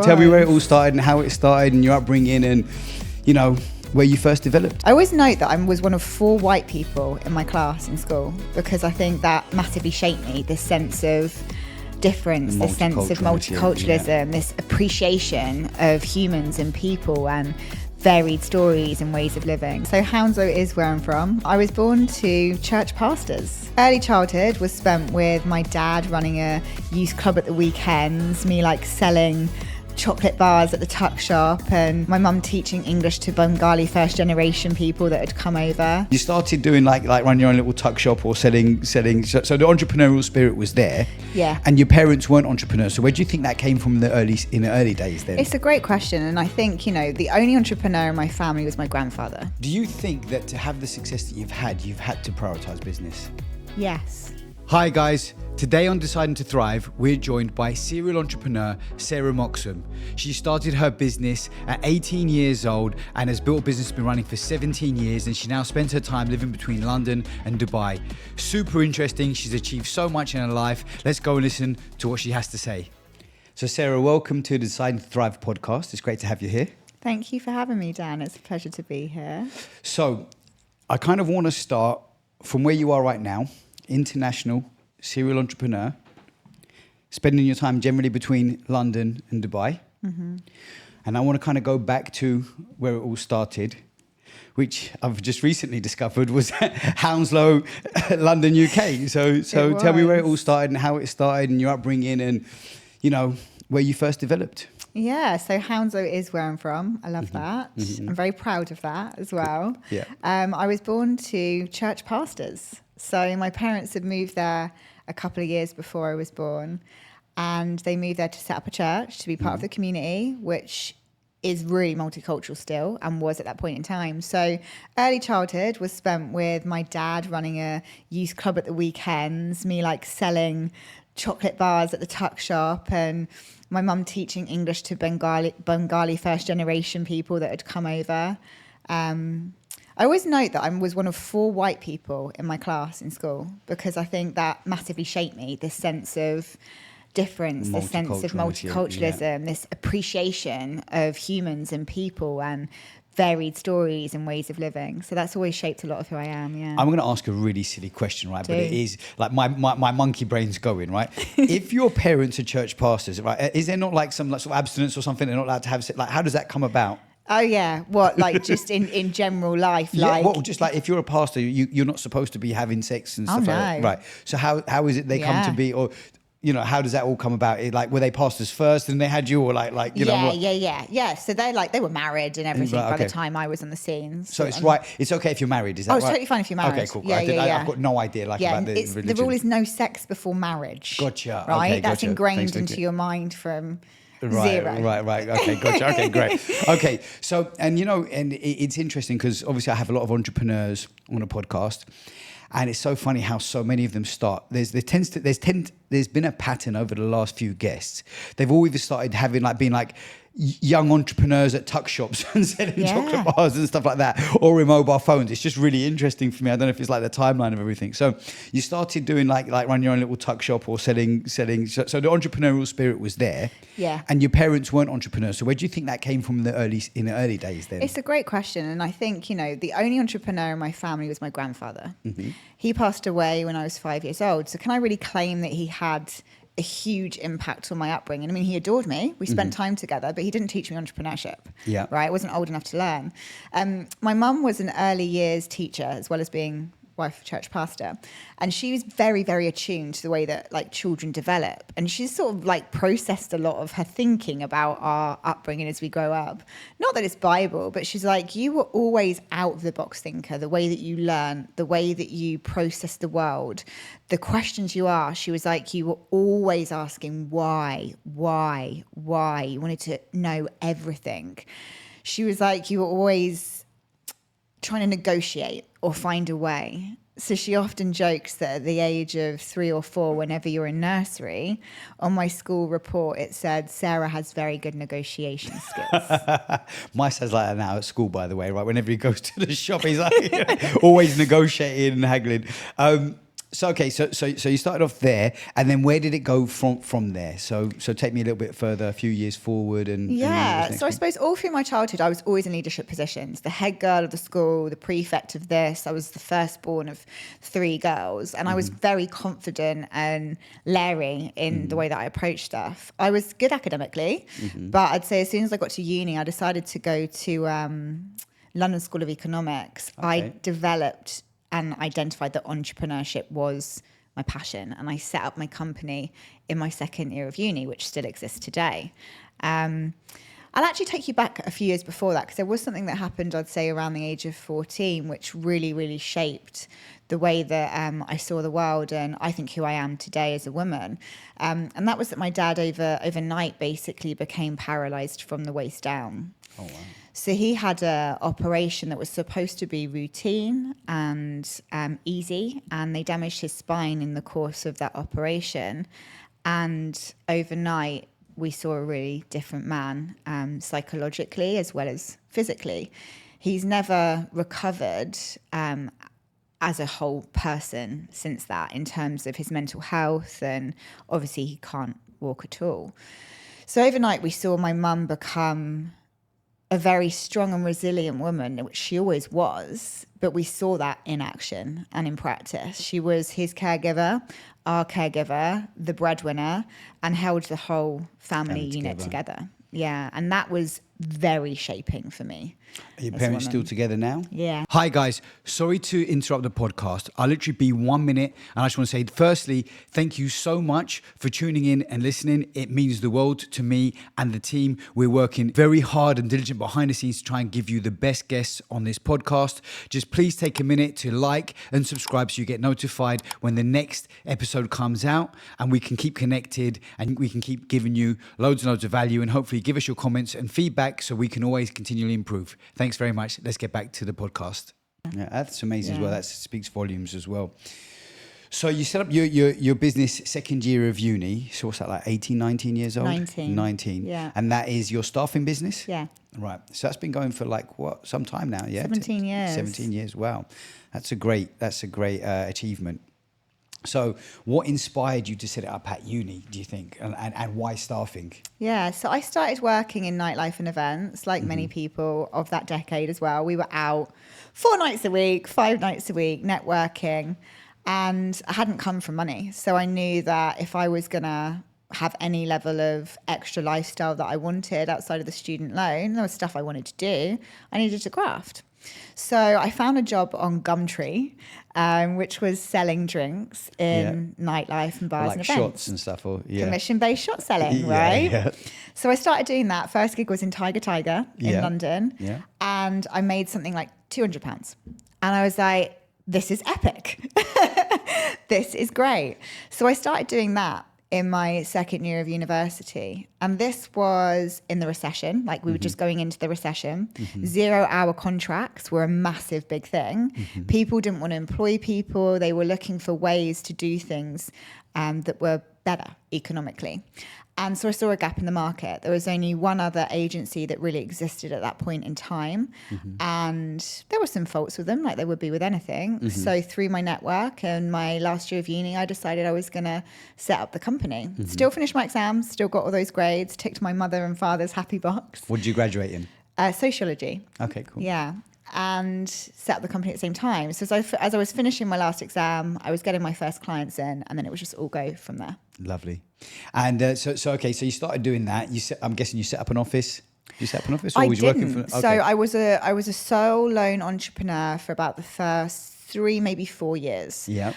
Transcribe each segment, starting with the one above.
Tell me where it all started and how it started and your upbringing and, you know, where you first developed. I always note that I was one of 4 white people in my class in school because I think that massively shaped me, this sense of difference, this sense of multiculturalism, this appreciation of humans and people and varied stories and ways of living. So Hounslow is where I'm from. I was born to church pastors. Early childhood was spent with my dad running a youth club at the weekends, me selling chocolate bars at the tuck shop, and my mum teaching English to Bengali first generation people that had come over. You started doing like run your own little tuck shop or selling. So the entrepreneurial spirit was there. Yeah. And your parents weren't entrepreneurs. So where do you think that came from in the early days then? It's a great question, and I think, the only entrepreneur in my family was my grandfather. Do you think that to have the success that you've had to prioritize business? Yes. Hi guys, today on Deciding to Thrive, we're joined by serial entrepreneur Sarah Moxom. She started her business at 18 years old and has built a business that's been running for 17 years, and she now spends her time living between London and Dubai. Super interesting, she's achieved so much in her life. Let's go and listen to what she has to say. So Sarah, welcome to the Deciding to Thrive podcast. It's great to have you here. Thank you for having me, Dan. It's a pleasure to be here. So I kind of want to start from where you are right now. International serial entrepreneur, spending your time generally between London and Dubai. Mm-hmm. And I want to kind of go back to where it all started, which I've just recently discovered was Hounslow, London, UK. So tell me where it all started and how it started and your upbringing and, where you first developed. Yeah, so Hounslow is where I'm from. I love that. Mm-hmm. I'm very proud of that as well. Yeah. I was born to church pastors. So my parents had moved there a couple of years before I was born, and they moved there to set up a church, to be part of the community, which is really multicultural still and was at that point in time. So early childhood was spent with my dad running a youth club at the weekends, me selling chocolate bars at the tuck shop, and my mum teaching English to Bengali first generation people that had come over. I always note that I was one of 4 white people in my class in school because I think that massively shaped me, this sense of difference, this sense of multiculturalism, this appreciation of humans and people and varied stories and ways of living. So that's always shaped a lot of who I am, yeah. I'm going to ask a really silly question, right? But it is my monkey brain's going, right? If your parents are church pastors, right, is there not some sort of abstinence or something they're not allowed to have? How does that come about? Oh yeah, what just in general life? Yeah, just if you're a pastor, you're not supposed to be having sex and stuff like that, right? So how is it they come to be, or how does that all come about? Were they pastors first and they had you, or Yeah. So they were married and everything by the time I was on the scene. So it's right. It's okay if you're married. Is that right? It's totally fine if you're married. Okay, cool. Yeah. I've got no idea about the religion. The rule is no sex before marriage. Gotcha. Right. Okay, That's gotcha. ingrained into your mind from. Zero. Right. Okay, gotcha. Okay, great. Okay, so and it's interesting because obviously I have a lot of entrepreneurs on a podcast, and it's so funny how so many of them start. There's been a pattern over the last few guests. They've all either started having being young entrepreneurs at tuck shops and selling chocolate bars and stuff like that, or in mobile phones. It's just really interesting for me. I don't know if it's the timeline of everything. So you started doing run your own little tuck shop or selling. So the entrepreneurial spirit was there. Yeah. And your parents weren't entrepreneurs. So where do you think that came from in the early days then? It's a great question. And I think, the only entrepreneur in my family was my grandfather. Mm-hmm. He passed away when I was 5 years old. So can I really claim that he had a huge impact on my upbringing? I mean, he adored me. We spent time together, but he didn't teach me entrepreneurship. Yeah. Right? I wasn't old enough to learn. My mum was an early years teacher as well as being wife of church pastor, and she was very, very attuned to the way that children develop, and she's sort of processed a lot of her thinking about our upbringing as we grow up. Not that it's Bible, but she's you were always out of the box thinker, the way that you learn, the way that you process the world, the questions you asked. She was you were always asking why. You wanted to know everything. She was you were always trying to negotiate or find a way. So she often jokes that at the age of 3 or 4, whenever you're in nursery, on my school report, it said, Sarah has very good negotiation skills. My son's like that now at school, by the way, right? Whenever he goes to the shop, he's always negotiating and haggling. So okay, so you started off there, and then where did it go from there? So take me a little bit further, a few years forward, and then what was Yeah, next so I thing? suppose all through my childhood, I was always in leadership positions. The head girl of the school, the prefect of this. I was the firstborn of 3 girls, and I was very confident and leery in the way that I approached stuff. I was good academically, but I'd say as soon as I got to uni, I decided to go to London School of Economics. I Okay. developed and identified that entrepreneurship was my passion, and I set up my company in my second year of uni, which still exists today. I'll actually take you back a few years before that, because there was something that happened, I'd say, around the age of 14, which really, really shaped the way that I saw the world and I think who I am today as a woman. And that was that my dad overnight basically became paralyzed from the waist down. Oh wow. So he had an operation that was supposed to be routine and easy, and they damaged his spine in the course of that operation. And overnight, we saw a really different man, psychologically as well as physically. He's never recovered as a whole person since that, in terms of his mental health, and obviously he can't walk at all. So overnight, we saw my mum become a very strong and resilient woman, which she always was, but we saw that in action and in practice. She was his caregiver, our caregiver, the breadwinner, and held the whole family unit together. Yeah, and that was very shaping for me. Are your as a parents woman. still together now? Yeah. Hi guys, sorry to interrupt the podcast. I'll literally be 1 minute, and I just want to say, firstly, thank you so much for tuning in and listening. It means the world to me and the team. We're working very hard and diligent behind the scenes to try and give you the best guests on this podcast. Just please take a minute to like and subscribe so you get notified when the next episode comes out, and we can keep connected and we can keep giving you loads and loads of value, and hopefully give us your comments and feedback so we can always continually improve. Thanks very much. Let's get back to the podcast. Yeah, that's amazing as well. That speaks volumes as well. So you set up your business second year of uni. So what's that, like 18, 19 years old? 19. Yeah. And that is your staffing business? Yeah. Right. So that's been going for like what, some time now, yeah? 17 years. 17 years. Wow. That's a great achievement. So what inspired you to set it up at uni, do you think? And why staffing? Yeah, so I started working in nightlife and events, like many people of that decade as well. We were out 4 nights a week, 5 nights a week, networking, and I hadn't come from money. So I knew that if I was going to have any level of extra lifestyle that I wanted outside of the student loan, there was stuff I wanted to do, I needed to graft. So I found a job on Gumtree, which was selling drinks in nightlife and bars Like and events. shots and stuff, or Commission-based shot selling, right? Yeah. So I started doing that. First gig was in Tiger in London, and I made something like £200. And I was like, this is epic. This is great. So I started doing that in my second year of university. And this was in the recession, like we were just going into the recession. 0-hour contracts were a massive big thing. People didn't want to employ people. They were looking for ways to do things that were better economically. And so I saw a gap in the market. There was only one other agency that really existed at that point in time. And there were some faults with them, like there would be with anything. So through my network and my last year of uni, I decided I was going to set up the company. Still finished my exams, still got all those grades, ticked my mother and father's happy box. What did you graduate in? Sociology. Okay, cool. Yeah. And set up the company at the same time. So as I was finishing my last exam, I was getting my first clients in, and then it was just all go from there. Lovely. And so you started doing that. I'm guessing you set up an office. You set up an office, or I was you didn't. working for? So I was a sole lone entrepreneur for about the first 3, maybe 4 years. Yeah.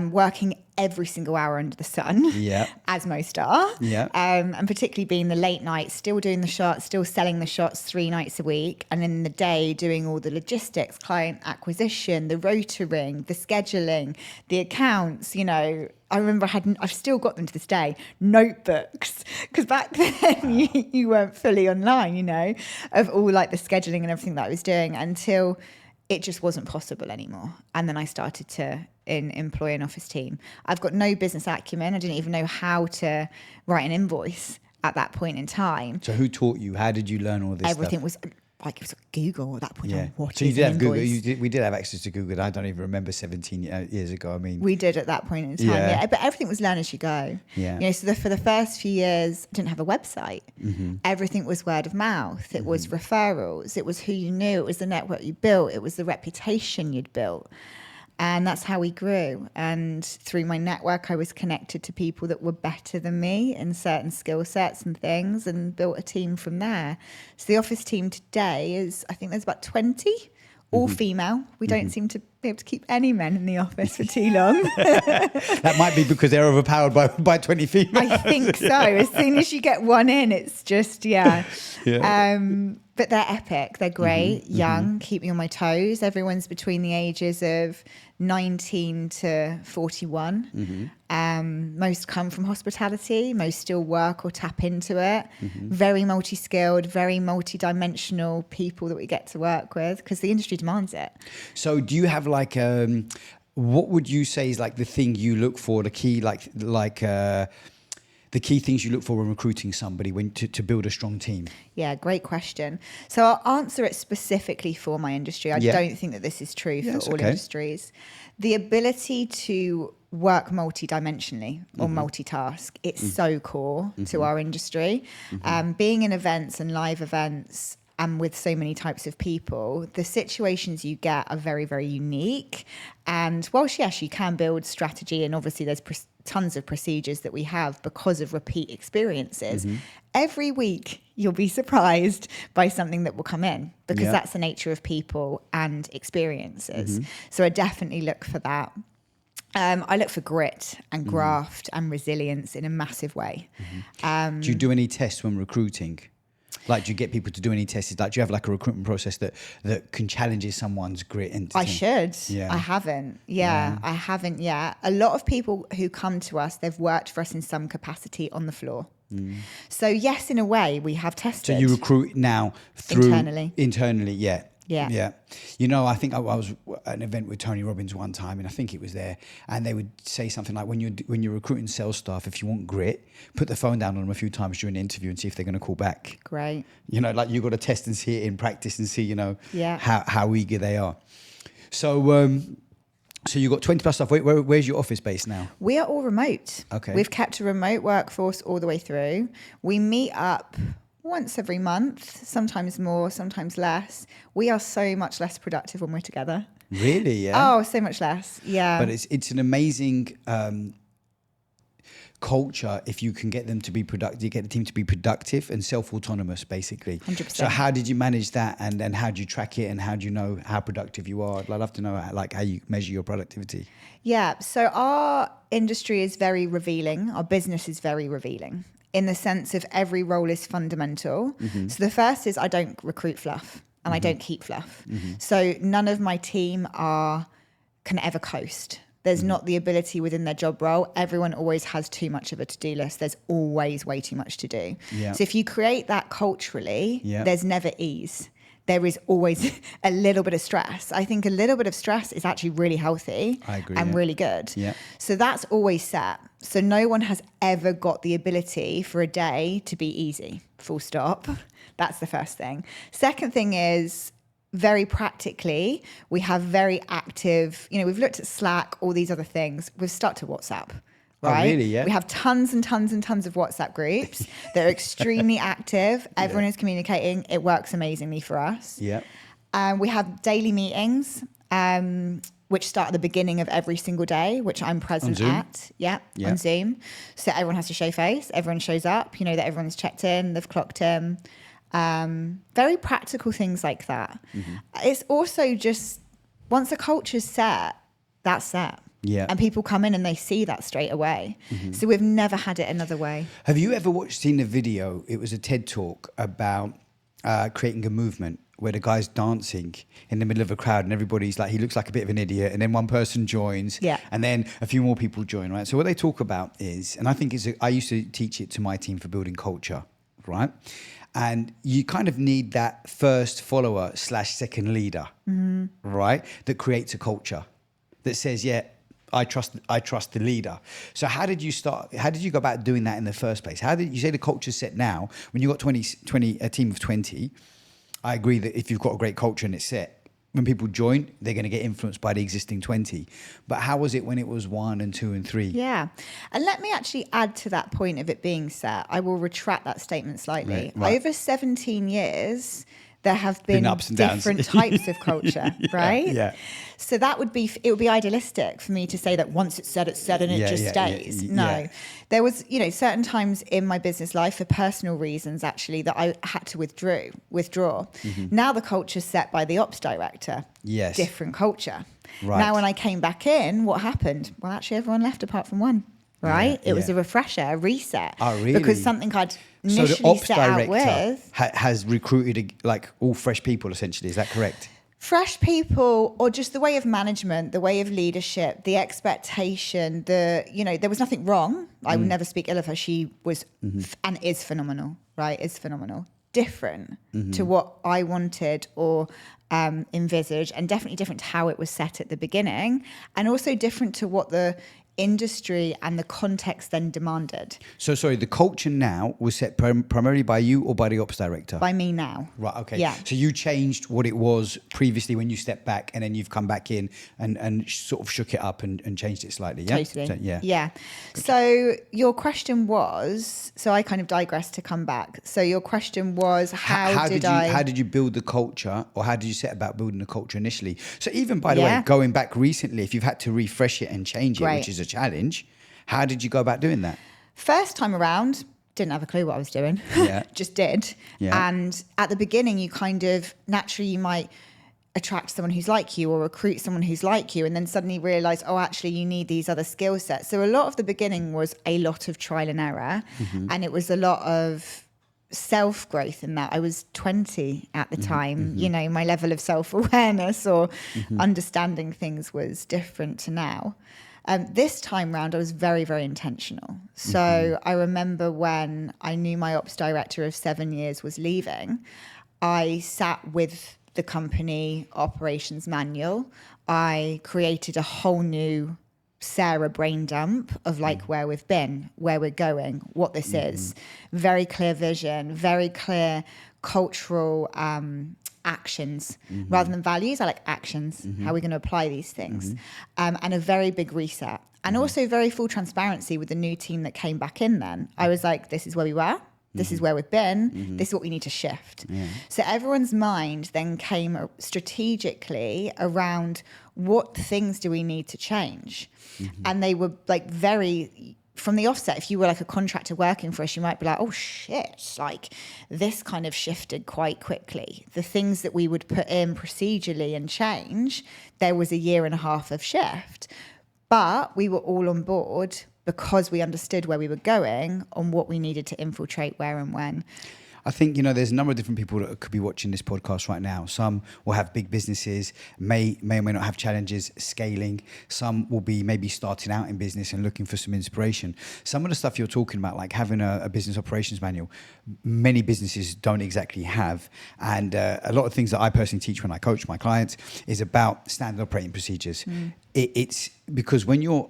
Working every single hour under the sun. Yeah. As most are. Yeah. And particularly being the late night, still doing the shots, still selling the shots 3 nights a week, and in the day doing all the logistics, client acquisition, the rotoring, the scheduling, the accounts. You know, I remember I've still got them to this day, notebooks, because back then you weren't fully online, you know, of all like the scheduling and everything that I was doing, until it just wasn't possible anymore. And then I started to employ an office team. I've got no business acumen. I didn't even know how to write an invoice at that point in time. So who taught you? How did you learn all this Everything stuff? was like it was Google at that point. Yeah. What So you is did an have Google. invoice? We did have access to Google. I don't even remember 17 years ago. I mean, We did at that point in time, Yeah. yeah. But everything was learn as you go. Yeah. You know, so for the first few years, I didn't have a website. Mm-hmm. Everything was word of mouth. It was referrals. It was who you knew. It was the network you built. It was the reputation you'd built. And that's how we grew. And through my network, I was connected to people that were better than me in certain skill sets and things, and built a team from there. So the office team today is, I think there's about 20, all female. We don't seem to be able to keep any men in the office for too long. that might be because they're overpowered by 20 females. I think so. As soon as you get one in, it's just, yeah. But they're epic. They're great, young, keep me on my toes. Everyone's between the ages of 19 to 41. Most come from hospitality. Most still work or tap into it. Very multi-skilled, very multi-dimensional people that we get to work with because the industry demands it. So do you have like, what would you say is like the thing you look for, the key, the key things you look for when recruiting somebody to build a strong team? Yeah, great question. So I'll answer it specifically for my industry. I don't think that this is true for all industries. The ability to work multi-dimensionally or multitask, it's so core to our industry. Being in events and live events and with so many types of people, the situations you get are very, very unique. And whilst, yes, you can build strategy, and obviously there's tons of procedures that we have because of repeat experiences, every week you'll be surprised by something that will come in because that's the nature of people and experiences. So I definitely look for that. I look for grit and graft and resilience in a massive way. Do you do any tests when recruiting? Like, do you get people to do any tests? Like, do you have like a recruitment process that can challenge someone's grit? And I should. Yeah. I haven't. I haven't yet. A lot of people who come to us, they've worked for us in some capacity on the floor. So yes, in a way, we have tested. So you recruit now through internally, yeah. Yeah. You know, I think I was at an event with Tony Robbins one time, and I think it was there, and they would say something like, when you're recruiting sales staff, if you want grit, put the phone down on them a few times during the interview and see if they're going to call back. Great. You know, like, you've got to test and see it in practice and see, you know, Yeah. how eager they are. So so you've got 20 plus staff. Where's your office based now? We are all remote. Okay. We've kept a remote workforce all the way through. We meet up once every month, sometimes more, sometimes less. We are so much less productive when we're together. Really? Yeah. Oh, so much less. Yeah. But it's an amazing culture if you can get them to be productive. You get the team to be productive and self-autonomous, basically. 100%. So how did you manage that, and then how do you track it, and how do you know how productive you are? I'd love to know how you measure your productivity. Yeah. So our industry is very revealing. Our business is very revealing in the sense of every role is fundamental. So the first is I don't recruit fluff and I don't keep fluff. So none of my team can ever coast. There's not the ability within their job role. Everyone always has too much of a to-do list. There's always way too much to do. Yeah. So if you create that culturally, Yeah. there's never ease. There is always a little bit of stress. I think a little bit of stress is actually really healthy. I agree, and yeah. really good. Yeah. So that's always set. So no one has ever got the ability for a day to be easy, full stop. That's the first thing. Second thing is, very practically, we have very active, we've looked at Slack, all these other things. We've stuck to WhatsApp. Right? Oh, really? Yeah. We have tons and tons and tons of WhatsApp groups. They're extremely active. Everyone is communicating. It works amazingly for us. Yeah. We have daily meetings, which start at the beginning of every single day, which I'm present at. Yeah, on Zoom. So everyone has to show face. Everyone shows up. You know that everyone's checked in. They've clocked in. Very practical things like that. It's also just, once a culture's set, that's set. Yeah. And people come in and they see that straight away. So we've never had it another way. Have you ever seen a video? It was a TED talk about creating a movement where the guy's dancing in the middle of a crowd and everybody's like, he looks like a bit of an idiot, and then one person joins, and then a few more people join, right? So what they talk about is, and I think I used to teach it to my team for building culture, right? And you kind of need that first follower / second leader, right? That creates a culture that says, yeah, I trust the leader. So how did you start? How did you go about doing that in the first place? How did you say the culture's set now when you got a team of 20? I agree that if you've got a great culture and it's set, when people join, they're going to get influenced by the existing 20. But how was it when it was 1 and 2 and 3? Yeah. And let me actually add to that point of it being set. I will retract that statement slightly. Right. Over 17 years, there have been ups and downs. different types of culture, right? Yeah. So it would be idealistic for me to say that once it's set and it just stays. No. There was, certain times in my business life for personal reasons actually that I had to withdraw. Now the culture's set by the ops director. Yes. Different culture. Right. Now when I came back in, what happened? Well, actually everyone left apart from one. Right? It was a refresher, a reset. Oh, really? Because something I'd initially so the ops set out director with has recruited like all fresh people essentially. Is that correct? fresh people, or just the way of management, the way of leadership, the expectation, there was nothing wrong. I would never speak ill of her. She was and is phenomenal, right? Is phenomenal. Different to what I wanted or envisaged, and definitely different to how it was set at the beginning, and also different to what the industry and the context then demanded. So sorry, the culture now was set primarily by you or by the ops director? By me now. Right, okay. Yeah. So you changed what it was previously when you stepped back, and then you've come back in and sort of shook it up and changed it slightly, yeah? Totally. So, yeah. Yeah. So your question was, so I kind of digressed to come back. So your question was, how did you build the culture, or how did you set about building the culture initially? So even, by the way, going back recently, if you've had to refresh it and change it, which is a challenge, how did you go about doing that? First time around, didn't have a clue what I was doing. Yeah. Just did. Yeah. And at the beginning, you kind of, naturally, you might attract someone who's like you or recruit someone who's like you, and then suddenly realize, oh, actually, you need these other skill sets. So a lot of the beginning was a lot of trial and error, and it was a lot of self-growth in that. I was 20 at the time. My level of self-awareness or understanding things was different to now. This time round, I was very, very intentional. So I remember when I knew my ops director of 7 years was leaving, I sat with the company operations manual. I created a whole new Sarah brain dump of where we've been, where we're going, what this is. Very clear vision, very clear cultural actions rather than values. I like actions. How are we going to apply these things? And a very big reset, and also very full transparency with the new team that came back in. Then I was like, this is where we were, this is where we've been, this is what we need to shift. So everyone's mind then came strategically around what things do we need to change. And they were very, from the offset, if you were like a contractor working for us, you might be like, oh shit, this kind of shifted quite quickly. The things that we would put in procedurally and change, there was 1.5 years of shift. But we were all on board because we understood where we were going on what we needed to infiltrate where and when. I think, there's a number of different people that could be watching this podcast right now. Some will have big businesses, may or may not have challenges scaling. Some will be maybe starting out in business and looking for some inspiration. Some of the stuff you're talking about, like having a business operations manual, many businesses don't exactly have. And a lot of things that I personally teach when I coach my clients is about standard operating procedures. It's because when you're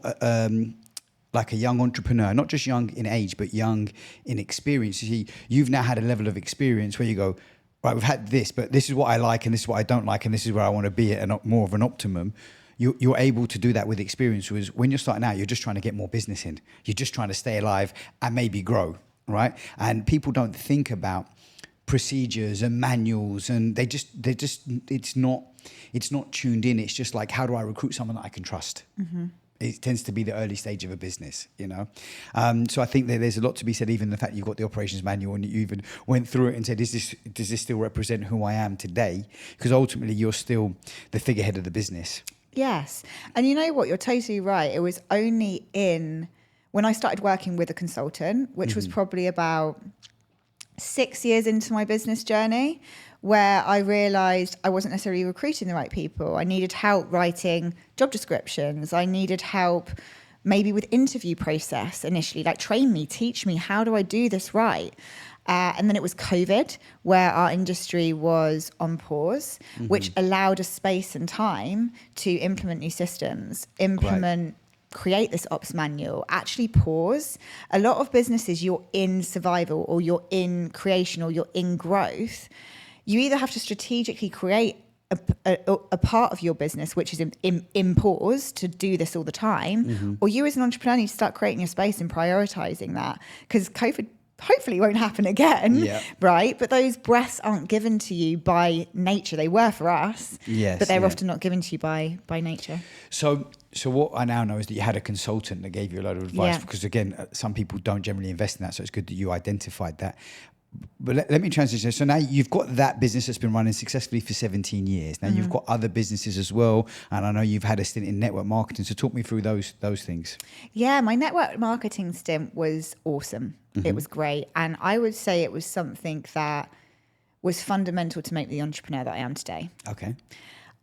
like a young entrepreneur, not just young in age, but young in experience. You see, you've now had a level of experience where you go, right, we've had this, but this is what I like and this is what I don't like and this is where I want to be at more of an optimum. You're able to do that with experience. Whereas when you're starting out, you're just trying to get more business in. You're just trying to stay alive and maybe grow, right? And people don't think about procedures and manuals, and it's not tuned in. It's just like, how do I recruit someone that I can trust? It tends to be the early stage of a business, So I think that there's a lot to be said, even the fact you've got the operations manual and you even went through it and said, does this still represent who I am today? Because ultimately you're still the figurehead of the business. Yes. And you know what? You're totally right. It was only when I started working with a consultant, which was probably about 6 years into my business journey, where I realized I wasn't necessarily recruiting the right people. I needed help writing job descriptions. I needed help maybe with interview process initially, train me, teach me, how do I do this right? And then it was COVID, where our industry was on pause, which allowed us space and time to implement new systems, create this ops manual, actually pause. A lot of businesses, you're in survival or you're in creation or you're in growth. you either have to strategically create a part of your business which is in pause to do this all the time, or you as an entrepreneur need to start creating your space and prioritizing that, because COVID hopefully won't happen again, right? But those breaths aren't given to you by nature. They were for us, but they're often not given to you by nature. So what I now know is that you had a consultant that gave you a lot of advice, because again, some people don't generally invest in that. So it's good that you identified that. But let me transition. So now you've got that business that's been running successfully for 17 years. Now you've got other businesses as well. And I know you've had a stint in network marketing. So talk me through those things. Yeah, my network marketing stint was awesome. It was great. And I would say it was something that was fundamental to make me the entrepreneur that I am today. Okay.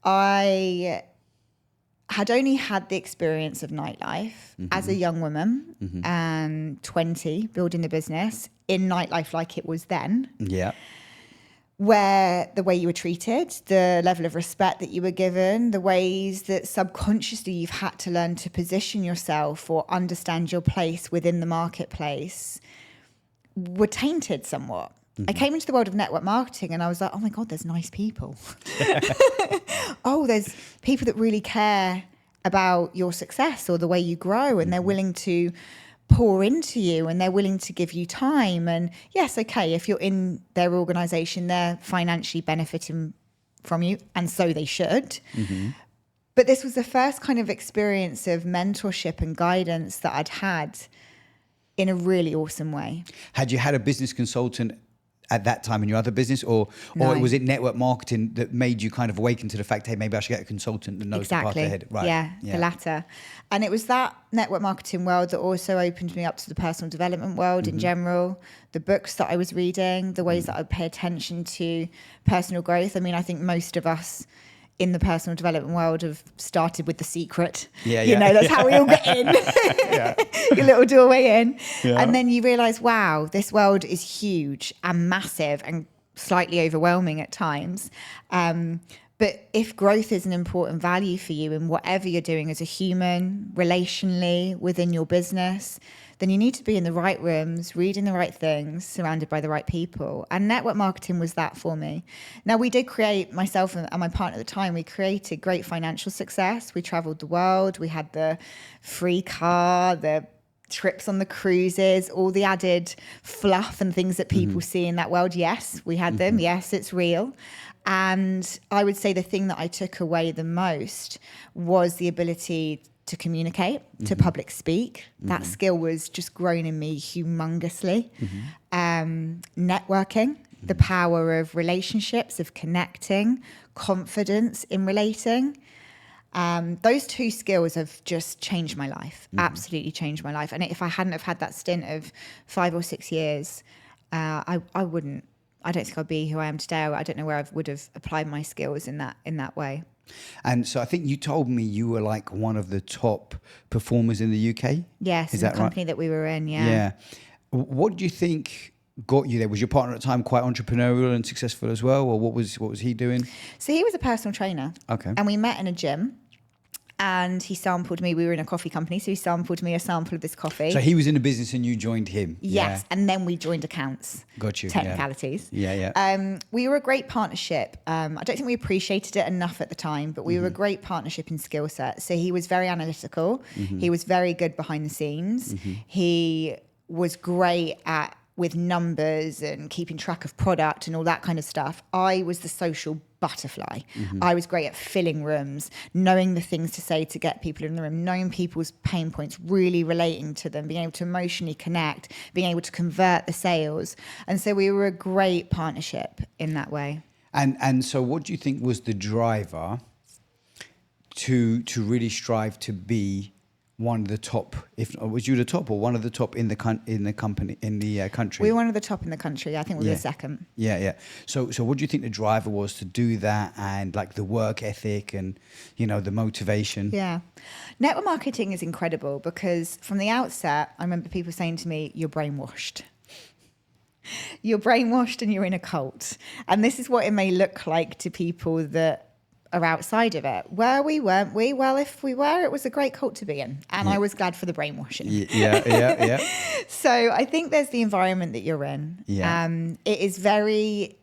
I had only had the experience of nightlife as a young woman, and 20, building a business in nightlife like it was then. Yeah. Where the way you were treated, the level of respect that you were given, the ways that subconsciously you've had to learn to position yourself or understand your place within the marketplace were tainted somewhat. I came into the world of network marketing and I was like, oh my God, there's nice people. Oh, there's people that really care about your success or the way you grow, and they're willing to pour into you and they're willing to give you time. And yes, okay, if you're in their organization, they're financially benefiting from you, and so they should. But this was the first kind of experience of mentorship and guidance that I'd had in a really awesome way. Had you had a business consultant at that time in your other business, or was it network marketing that made you kind of awaken to the fact, hey, maybe I should get a consultant that knows the path ahead? Right. Yeah, the latter. And it was that network marketing world that also opened me up to the personal development world in general, the books that I was reading, the ways that I would pay attention to personal growth. I mean, I think most of us in the personal development world have started with The Secret. You know, that's how we all get in. Your little doorway in. And then you realize, wow, this world is huge and massive and slightly overwhelming at times. But if growth is an important value for you in whatever you're doing as a human, relationally, within your business, then you need to be in the right rooms, reading the right things, surrounded by the right people. And network marketing was that for me. Now, we did create, myself and my partner at the time, we created great financial success. We traveled the world. We had the free car, the trips on the cruises, all the added fluff and things that people see in that world. Yes, we had them. Yes, it's real. And I would say the thing that I took away the most was the ability to communicate, to public speak. That skill was just grown in me humongously. Networking, the power of relationships, of connecting, confidence in relating. Those two skills have just changed my life, absolutely changed my life. And if I hadn't have had that stint of 5 or 6 years, I don't think I'd be who I am today. I don't know where I would have applied my skills in that way. And so I think you told me you were like one of the top performers in the UK. Yes, in the company that we were in, Yeah. What do you think got you there? Was your partner at the time quite entrepreneurial and successful as well, or what was he doing? So he was a personal trainer. Okay. And we met in a gym. And he sampled me. We were in a coffee company, so he sampled me a sample of this coffee. So he was in a business and you joined him? Yes, and then we joined accounts. Got you. Technicalities. Yeah. We were a great partnership. I don't think we appreciated it enough at the time, but we were a great partnership in skill set. So he was very analytical. He was very good behind the scenes. He was great with numbers and keeping track of product and all that kind of stuff. I was the social butterfly. I was great at filling rooms, knowing the things to say to get people in the room, knowing people's pain points, really relating to them, being able to emotionally connect, being able to convert the sales. And so we were a great partnership in that way. And so what do you think was the driver to really strive to be one of the top? Was you the top or one of the top in the company, in the country? We were one of the top in the country. I think we were the second. Yeah. So what do you think the driver was to do that, and like the work ethic and the motivation? Yeah, network marketing is incredible because from the outset, I remember people saying to me, "You're brainwashed." You're brainwashed and you're in a cult, and this is what it may look like to people that are outside of it. Were we, weren't we? Well, if we were, it was a great cult to be in. And I was glad for the brainwashing. Yeah. So I think there's the environment that you're in. Yeah. It is very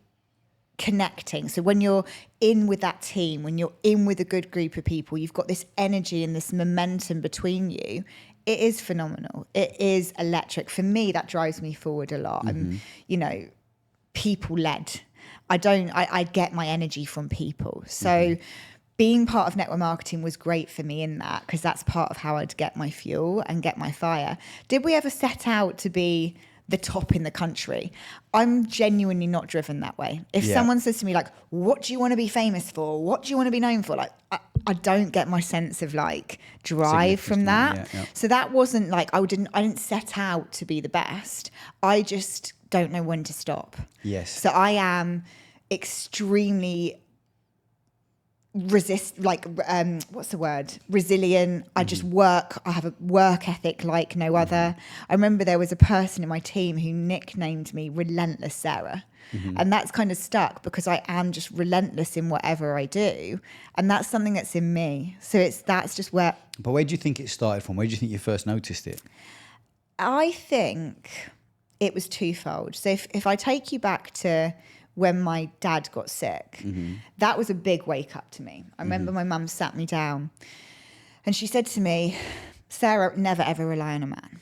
connecting. So when you're in with that team, when you're in with a good group of people, you've got this energy and this momentum between you. It is phenomenal. It is electric. For me, that drives me forward a lot. I'm, people led. I get my energy from people. So being part of network marketing was great for me in that, because that's part of how I'd get my fuel and get my fire. Did we ever set out to be the top in the country? I'm genuinely not driven that way. If someone says to me, like, what do you want to be famous for? What do you want to be known for? Like, I don't get my sense of like drive from that. So that wasn't like, I didn't set out to be the best. I just don't know when to stop. Yes. So I am extremely resilient. I just work. I have a work ethic like no other. I remember there was a person in my team who nicknamed me Relentless Sarah. And that's kind of stuck, because I am just relentless in whatever I do. And that's something that's in me. So that's just where. But where do you think it started from? Where do you think you first noticed it? I think it was twofold. So if I take you back to when my dad got sick, that was a big wake up to me. I remember my mum sat me down and she said to me, Sarah, never ever rely on a man.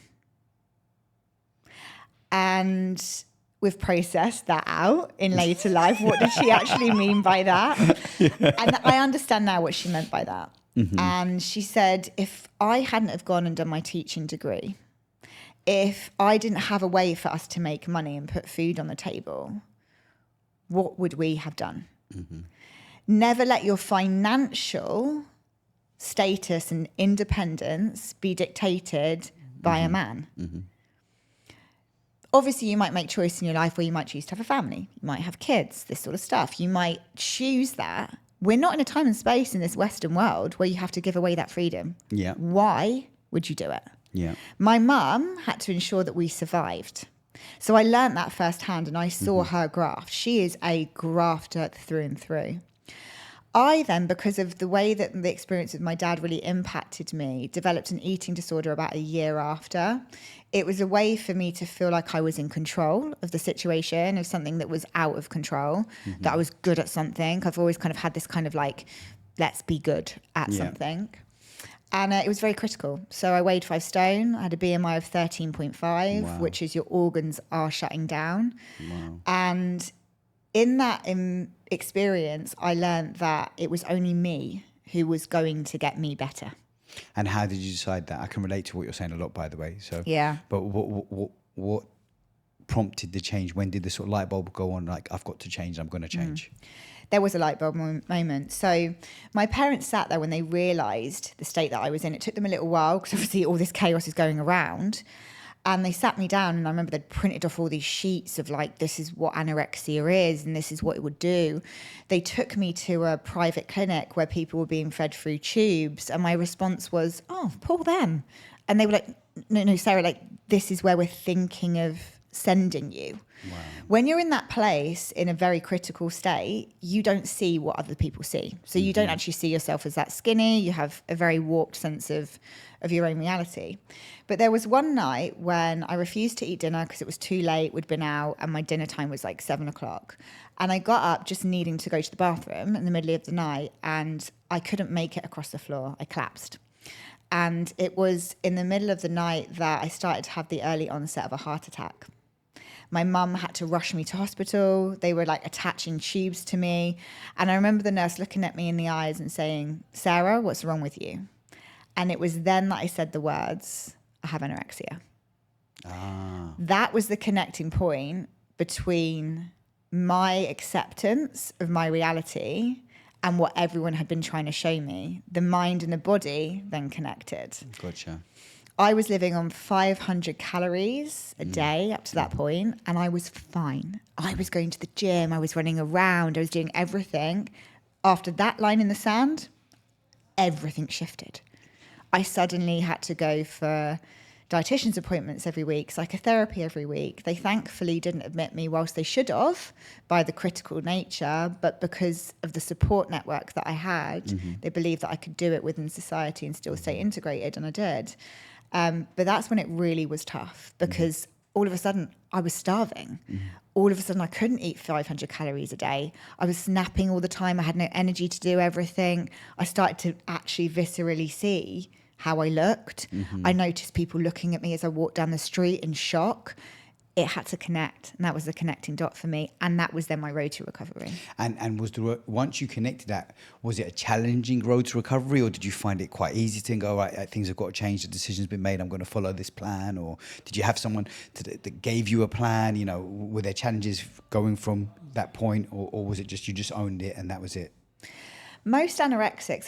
And we've processed that out in later life. What did she actually mean by that? And I understand now what she meant by that. And she said, if I hadn't have gone and done my teaching degree, if I didn't have a way for us to make money and put food on the table, what would we have done? Never let your financial status and independence be dictated by a man. Obviously, you might make choice in your life where you might choose to have a family. You might have kids, this sort of stuff. You might choose that. We're not in a time and space in this Western world where you have to give away that freedom. Yeah. Why would you do it? Yeah. My mum had to ensure that we survived. So I learned that firsthand, and I saw her graft. She is a grafter through and through. I then, because of the way that the experience with my dad really impacted me, developed an eating disorder about a year after. It was a way for me to feel like I was in control of the situation, of something that was out of control, that I was good at something. I've always kind of had this kind of like, let's be good at something. And it was very critical. So I weighed 5 stone. I had a BMI of 13.5, which is your organs are shutting down. And in that experience, I learned that it was only me who was going to get me better. And how did you decide that? I can relate to what you're saying a lot, by the way. So yeah. But what prompted the change? When did the sort of light bulb go on? Like, I've got to change. I'm going to change. There was a light bulb moment. So my parents sat there when they realised the state that I was in. It took them a little while, because obviously all this chaos is going around. And they sat me down, and I remember they'd printed off all these sheets of like, this is what anorexia is and this is what it would do. They took me to a private clinic where people were being fed through tubes. And my response was, oh, poor them. And they were like, no, Sarah, like, this is where we're thinking of sending you. Wow. When you're in that place in a very critical state, you don't see what other people see. So you don't actually see yourself as that skinny. You have a very warped sense of your own reality. But there was one night when I refused to eat dinner because it was too late, we'd been out, and my dinner time was like 7:00. And I got up just needing to go to the bathroom in the middle of the night, and I couldn't make it across the floor. I collapsed. And it was in the middle of the night that I started to have the early onset of a heart attack. My mum had to rush me to hospital. They were like attaching tubes to me. And I remember the nurse looking at me in the eyes and saying, Sarah, what's wrong with you? And it was then that I said the words, I have anorexia. That was the connecting point between my acceptance of my reality and what everyone had been trying to show me. The mind and the body then connected. Gotcha. I was living on 500 calories a day up to that point, and I was fine. I was going to the gym. I was running around. I was doing everything. After that line in the sand, everything shifted. I suddenly had to go for dietitian's appointments every week, psychotherapy every week. They thankfully didn't admit me, whilst they should have, by the critical nature, but because of the support network that I had, they believed that I could do it within society and still stay integrated, and I did. But that's when it really was tough, because all of a sudden I was starving. all of a sudden I couldn't eat 500 calories a day. I was snapping all the time. I had no energy to do everything. I started to actually viscerally see how I looked. I noticed people looking at me as I walked down the street in shock. It had to connect, and that was the connecting dot for me, and that was then my road to recovery. And was once you connected that, was it a challenging road to recovery, or did you find it quite easy to go, right, things have got to change, the decision's been made, I'm going to follow this plan? Or did you have someone that gave you a plan? You know, were there challenges going from that point, or was it just you just owned it and that was it? Most anorexics,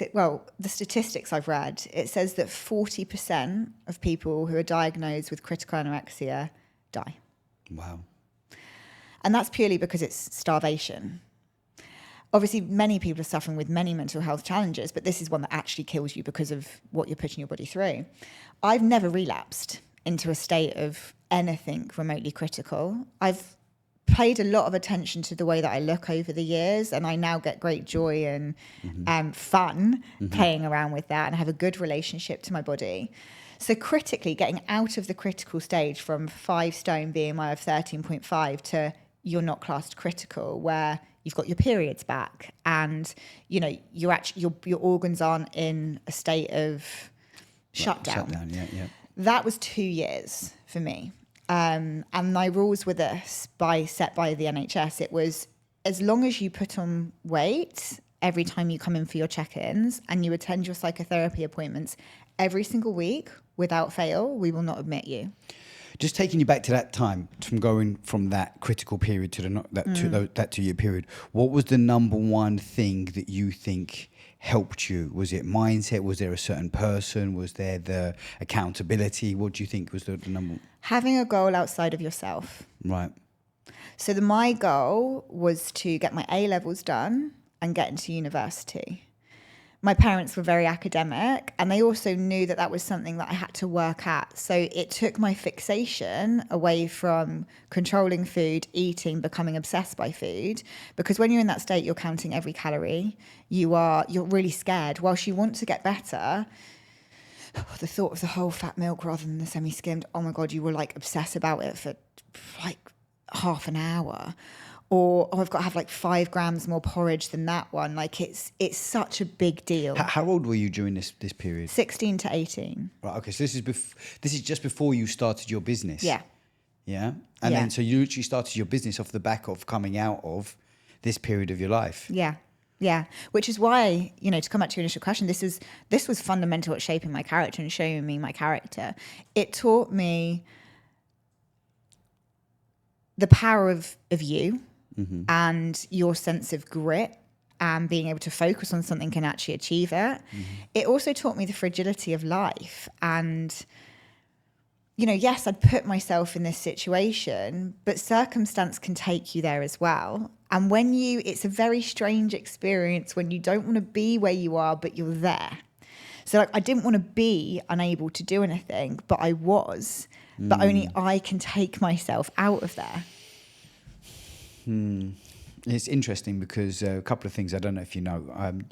the statistics I've read, it says that 40% of people who are diagnosed with critical anorexia die. Wow. And that's purely because it's starvation. Obviously, many people are suffering with many mental health challenges, but this is one that actually kills you because of what you're putting your body through. I've never relapsed into a state of anything remotely critical. I've paid a lot of attention to the way that I look over the years, and I now get great joy and fun playing around with that, and have a good relationship to my body. So critically, getting out of the critical stage from 5 stone BMI of 13.5 to you're not classed critical, where you've got your periods back and, you know, you're actually, your organs aren't in a state of shutdown. Yeah. That was 2 years for me. And my rules were set by the NHS. It was, as long as you put on weight every time you come in for your check-ins and you attend your psychotherapy appointments every single week without fail, we will not admit you. Just taking you back to that time, from going from that critical period to that 2 year period, what was the number one thing that you think helped you? Was it mindset? Was there a certain person? Was there the accountability? What do you think was the number? Having a goal outside of yourself. Right. So my goal was to get my A levels done and get into university. My parents were very academic, and they also knew that that was something that I had to work at. So it took my fixation away from controlling food, eating, becoming obsessed by food. Because when you're in that state, you're counting every calorie. You're really scared. Whilst you want to get better, the thought of the whole fat milk rather than the semi-skimmed, oh my God, you were like obsessed about it for like half an hour. Or, I've got to have like 5 grams more porridge than that one. Like it's such a big deal. How old were you during this period? 16 to 18. Right. Okay. So this is just before you started your business. Yeah. Yeah. And then so you literally started your business off the back of coming out of this period of your life. Yeah. Yeah. Which is why, you know, to come back to your initial question, this was fundamental at shaping my character and showing me my character. It taught me the power of you. Mm-hmm. And your sense of grit and being able to focus on something can actually achieve it. Mm-hmm. It also taught me the fragility of life. And, you know, yes, I'd put myself in this situation, but circumstance can take you there as well. And it's a very strange experience when you don't want to be where you are, but you're there. So like, I didn't want to be unable to do anything, but I was, but only I can take myself out of there. It's interesting because a couple of things, I don't know if you know.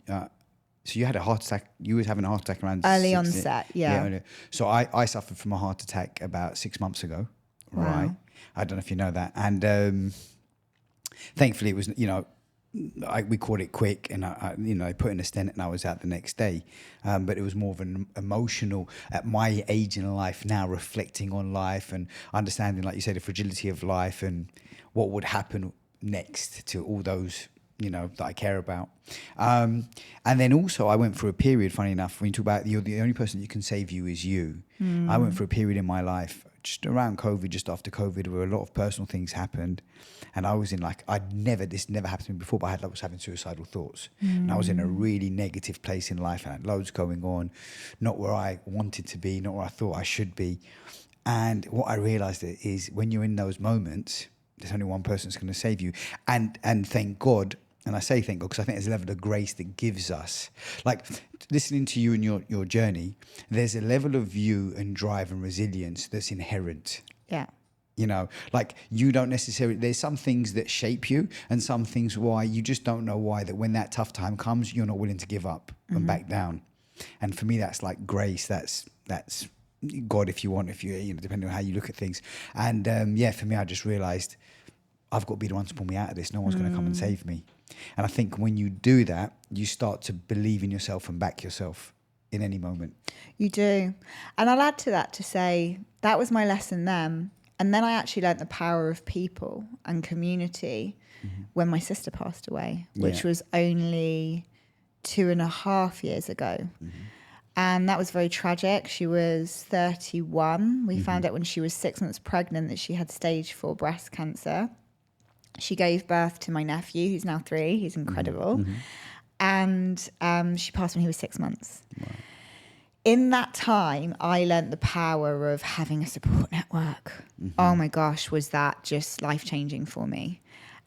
So you had a heart attack. You were having a heart attack around early onset, yeah. So I suffered from a heart attack about 6 months ago. Wow. Right. I don't know if you know that. And thankfully it was, you know, we caught it quick, and I put in a stent and I was out the next day. But it was more of an emotional, at my age in life now, reflecting on life and understanding, like you said, the fragility of life and what would happen next to all those, you know, that I care about. And then also I went through a period, funny enough, when you talk about you're the only person that can save you is you. I went through a period in my life just around COVID, just after COVID, where a lot of personal things happened. And I was in this never happened to me before, but I was having suicidal thoughts. And I was in a really negative place in life. I had loads going on, not where I wanted to be, not where I thought I should be. And what I realized is when you're in those moments, there's only one person that's going to save you. And thank God, and I say thank God because I think there's a level of grace that gives us. Like, listening to you and your journey, there's a level of you and drive and resilience that's inherent. Yeah. You know, like you don't necessarily, there's some things that shape you and some things why you just don't know why, that when that tough time comes, you're not willing to give up and back down. And for me, that's like grace. That's God, if you know, depending on how you look at things. And for me, I just realized I've got to be the one to pull me out of this. No one's going to come and save me. And I think when you do that, you start to believe in yourself and back yourself in any moment. You do. And I'll add to that to say that was my lesson then. And then I actually learnt the power of people and community when my sister passed away, which was only 2.5 years ago. And that was very tragic. She was 31. We found out when she was 6 months pregnant that she had stage 4 breast cancer. She gave birth to my nephew, who's now 3. He's incredible. And she passed when he was 6 months. Wow. In that time, I learnt the power of having a support network. Oh my gosh, was that just life-changing for me.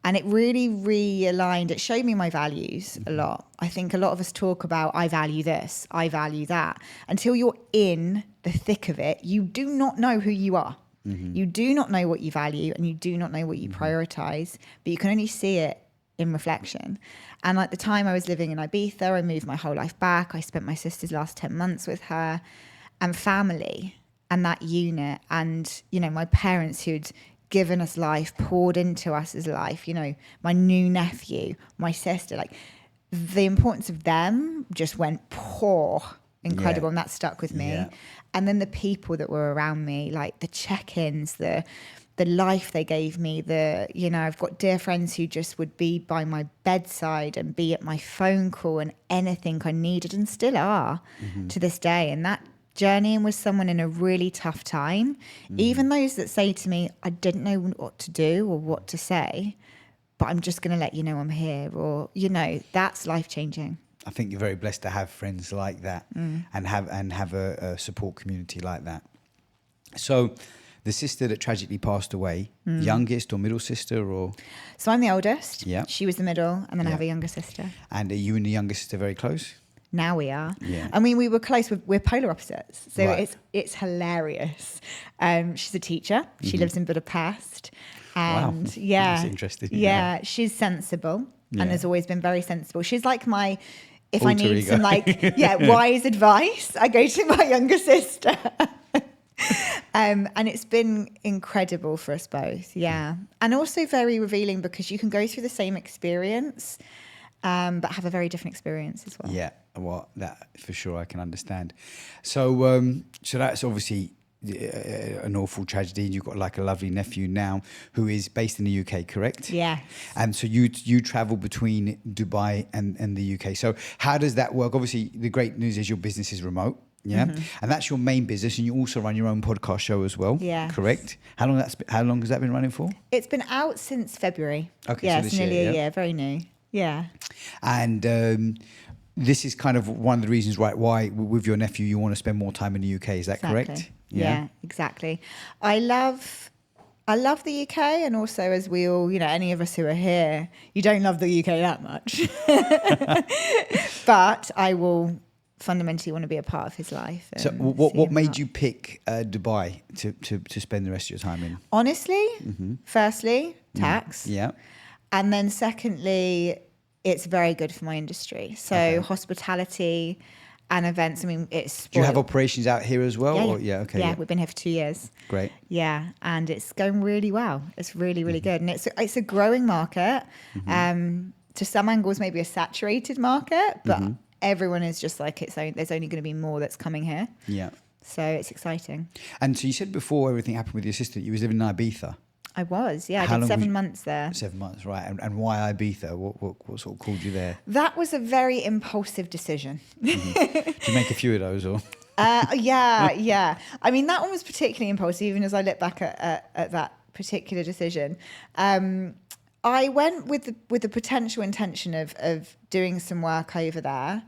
And it really realigned, it showed me my values a lot. I think a lot of us talk about, I value this, I value that. Until you're in the thick of it, you do not know who you are. You do not know what you value and you do not know what you prioritize, but you can only see it in reflection. And at the time I was living in Ibiza, I moved my whole life back. I spent my sister's last 10 months with her, and family and that unit, and, you know, my parents who'd given us life, poured into us as life, you know, my new nephew, my sister, like the importance of them just went incredible. And that stuck with me. And then the people that were around me, like the check-ins, the life they gave me, you know, I've got dear friends who just would be by my bedside and be at my phone call and anything I needed, and still are to this day. And that journeying with someone in a really tough time, even those that say to me, I didn't know what to do or what to say, but I'm just going to let you know I'm here, or, you know, that's life-changing. I think you're very blessed to have friends like that and have a support community like that. So the sister that tragically passed away, youngest or middle sister, or? So I'm the oldest. Yeah. She was the middle, and then I have a younger sister. And are you and the younger sister very close? Now we are. Yeah. I mean, we were close. We're polar opposites. So Right. it's hilarious. She's a teacher. She lives in Budapest. And wow. yeah. That's interesting. Yeah. She's sensible and has always been very sensible. She's like my, if Alter I need ego. some wise advice, I go to my younger sister. And it's been incredible for us both. Yeah. And also very revealing, because you can go through the same experience, but have a very different experience as well. Yeah, well, that for sure I can understand. So, so that's obviously an awful tragedy. You've got like a lovely nephew now who is based in the UK, correct? Yeah. And so you travel between Dubai and the UK. So how does that work? Obviously, the great news is your business is remote. Yeah, and that's your main business, and you also run your own podcast show as well. Yeah, correct. How long has that been running for? It's been out since February. Okay, yeah, so it's nearly a year, very new. Yeah, and this is kind of one of the reasons, right? Why with your nephew you want to spend more time in the UK? Is that correct? Yeah, exactly. I love the UK, and also, as we all, you know, any of us who are here, you don't love the UK that much, but I will fundamentally want to be a part of his life. So what made you pick Dubai to spend the rest of your time in? Honestly, firstly, tax. Yeah. And then secondly, it's very good for my industry. So hospitality and events, I mean, it's... Do you have operations out here as well? Yeah, or, okay. Yeah, we've been here for 2 years. Great. Yeah, and it's going really well. It's really, really good. And it's a growing market. To some angles, maybe a saturated market, but everyone is just like, there's only going to be more that's coming here. Yeah. So it's exciting. And so you said before everything happened with your sister, you was living in Ibiza. I was, yeah. I did 7 months there. 7 months, right. And why Ibiza? What sort of called you there? That was a very impulsive decision. Did you make a few of those, or? Yeah. I mean, that one was particularly impulsive, even as I look back at that particular decision. I went with the potential intention of doing some work over there.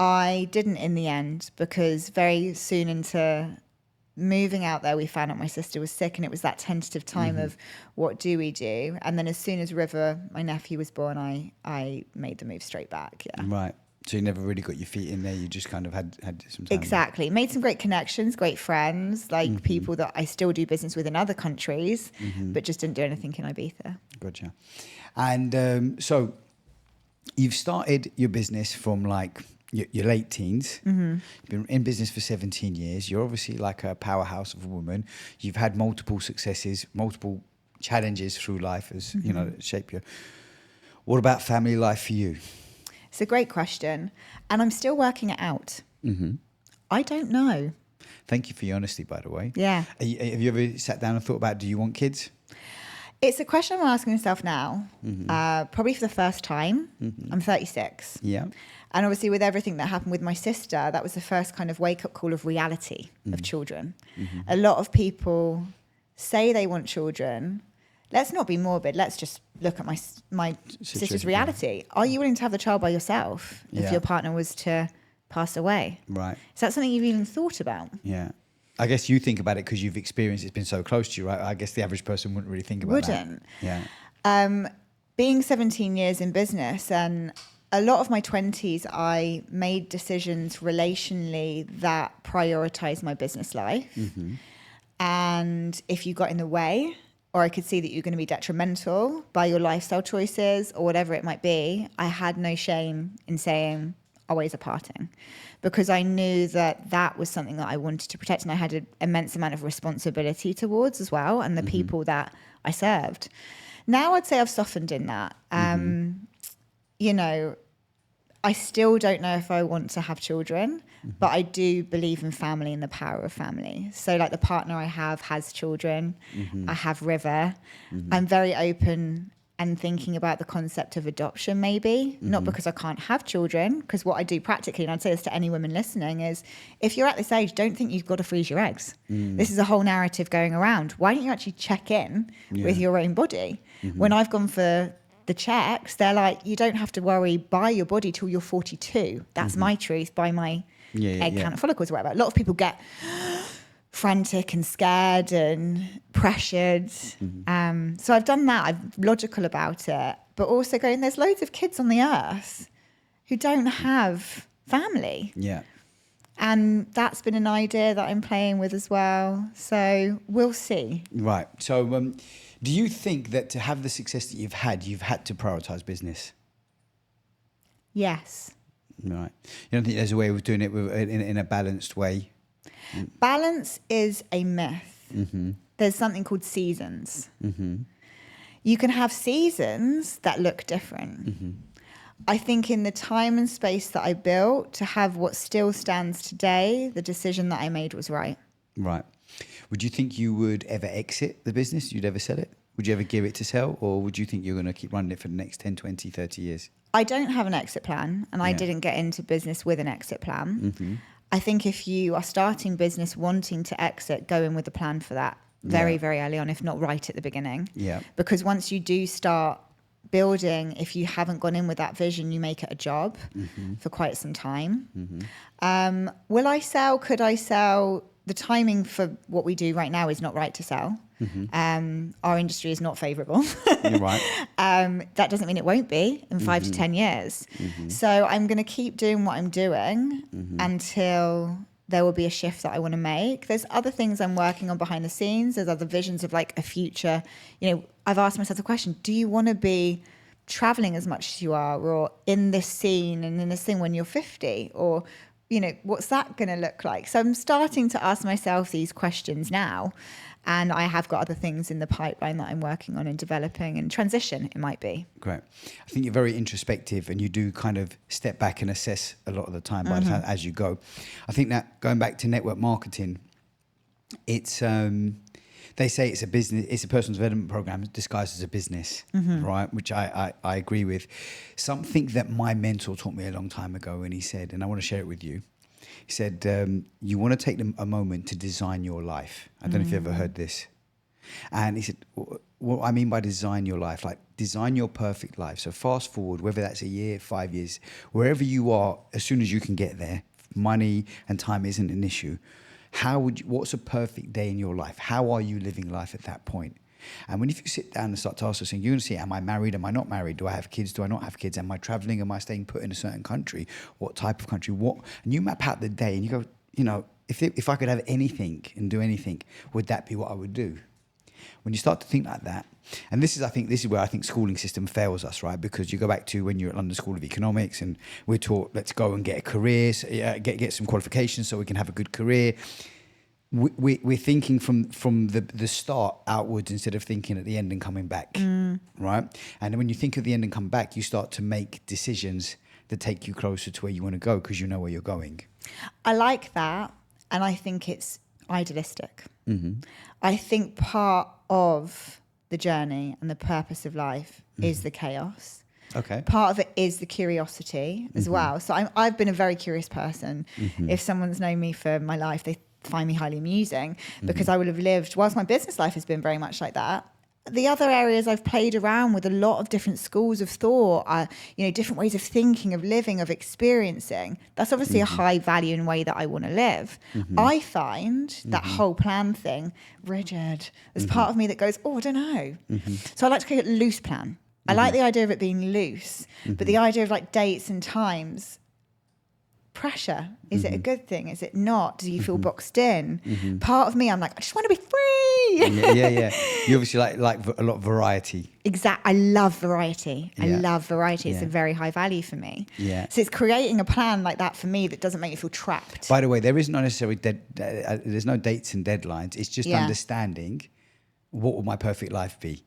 I didn't in the end, because very soon into moving out there, we found out my sister was sick, and it was that tentative time of what do we do? And then as soon as River, my nephew, was born, I made the move straight back. Yeah. Right. So you never really got your feet in there. You just kind of had some time. Exactly. Made some great connections, great friends, like people that I still do business with in other countries, but just didn't do anything in Ibiza. Gotcha. And so you've started your business from like your late teens. You've been in business for 17 years. You're obviously like a powerhouse of a woman. You've had multiple successes, multiple challenges through life as, you know, shape you. What about family life for you? It's a great question. And I'm still working it out. I don't know. Thank you for your honesty, by the way. Yeah. Have you ever sat down and thought about, do you want kids? It's a question I'm asking myself now, probably for the first time. I'm 36. Yeah. And obviously with everything that happened with my sister, that was the first kind of wake-up call of reality of children. A lot of people say they want children. Let's not be morbid. Let's just look at my sister's reality. Are you willing to have the child by yourself if your partner was to pass away? Right. Is that something you've even thought about? Yeah. I guess you think about it because you've experienced, it's been so close to you, right? I guess the average person wouldn't really think about that. Yeah. Being 17 years in business, and a lot of my 20s, I made decisions relationally that prioritized my business life. And if you got in the way, or I could see that you're going to be detrimental by your lifestyle choices or whatever it might be, I had no shame in saying, our ways are parting. Because I knew that that was something that I wanted to protect, and I had an immense amount of responsibility towards as well, and the people that I served. Now I'd say I've softened in that. You know, I still don't know if I want to have children, but I do believe in family and the power of family. So like the partner I have has children. I have River. I'm very open and thinking about the concept of adoption maybe, not because I can't have children, because what I do practically, and I'd say this to any women listening, is if you're at this age, don't think you've got to freeze your eggs. This is a whole narrative going around. Why don't you actually check in with your own body? When I've gone for the checks, they're like, you don't have to worry by your body till you're 42. That's my truth, by my egg count follicles or whatever. A lot of people get frantic and scared and pressured. So I've done that. I'm logical about it, but also going, there's loads of kids on the earth who don't have family. Yeah. And that's been an idea that I'm playing with as well. So we'll see. Right. So do you think that to have the success that you've had to prioritize business? Yes. Right. You don't think there's a way of doing it in a balanced way? Balance is a myth. There's something called seasons. You can have seasons that look different. I think in the time and space that I built to have what still stands today, the decision that I made was right. Right. Would you think you would ever exit the business? You'd ever sell it? Would you ever give it to sell? Or would you think you're going to keep running it for the next 10, 20, 30 years? I don't have an exit plan, and I didn't get into business with an exit plan. I think if you are starting business wanting to exit, go in with a plan for that very, very early on, if not right at the beginning. Yeah. Because once you do start building, if you haven't gone in with that vision, you make it a job for quite some time. Will I sell? Could I sell? The timing for what we do right now is not right to sell. Our industry is not favourable. You're right. That doesn't mean it won't be in 5 to 10 years. So I'm going to keep doing what I'm doing until there will be a shift that I want to make. There's other things I'm working on behind the scenes. There's other visions of like a future. You know, I've asked myself the question, do you want to be traveling as much as you are, or in this scene and in this thing when you're 50? Or, you know, what's that going to look like? So I'm starting to ask myself these questions now. And I have got other things in the pipeline that I'm working on and developing, and transition it might be. Great. I think you're very introspective, and you do kind of step back and assess a lot of the time by the time as you go. I think that going back to network marketing, it's they say it's a business, it's a personal development program disguised as a business, right? Which I agree with. Something that my mentor taught me a long time ago, and he said, and I want to share it with you. He said, you want to take a moment to design your life. I don't know if you've ever heard this. And he said, what I mean by design your life, like design your perfect life. So fast forward, whether that's a year, 5 years, wherever you are, as soon as you can get there, money and time isn't an issue. What's a perfect day in your life? How are you living life at that point? And when if you sit down and start to ask yourself, you're going to see, am I married? Am I not married? Do I have kids? Do I not have kids? Am I traveling? Am I staying put in a certain country? What type of country? What? And you map out the day and you go, you know, if I could have anything and do anything, would that be what I would do? When you start to think like that, and this is where I think schooling system fails us, right? Because you go back to when you're at London School of Economics and we're taught, let's go and get a career, get some qualifications so we can have a good career. we're thinking from the start outwards instead of thinking at the end and coming back, right? And when you think of the end and come back, you start to make decisions that take you closer to where you want to go because you know where you're going. I like that, and I think it's idealistic. Mm-hmm. I think part of the journey and the purpose of life is the chaos. Okay. Part of it is the curiosity as well. So I've been a very curious person. If someone's known me for my life, they find me highly amusing because I will have lived, whilst my business life has been very much like that, the other areas I've played around with a lot of different schools of thought, different ways of thinking, of living, of experiencing. That's obviously a high value and way that I want to live. I find that whole plan thing rigid. There's part of me that goes, I don't know. So I like to create a loose plan. I like the idea of it being loose, but the idea of like dates and times, pressure, is it a good thing? Is it not? Do you feel boxed in? Part of me, I'm like, I just want to be free. yeah. You obviously like a lot of variety. I love variety. I Yeah. love variety. It's Yeah. a very high value for me. Yeah. So it's creating a plan like that for me that doesn't make you feel trapped. By the way, there is not necessarily there's no dates and deadlines. It's just understanding what will my perfect life be.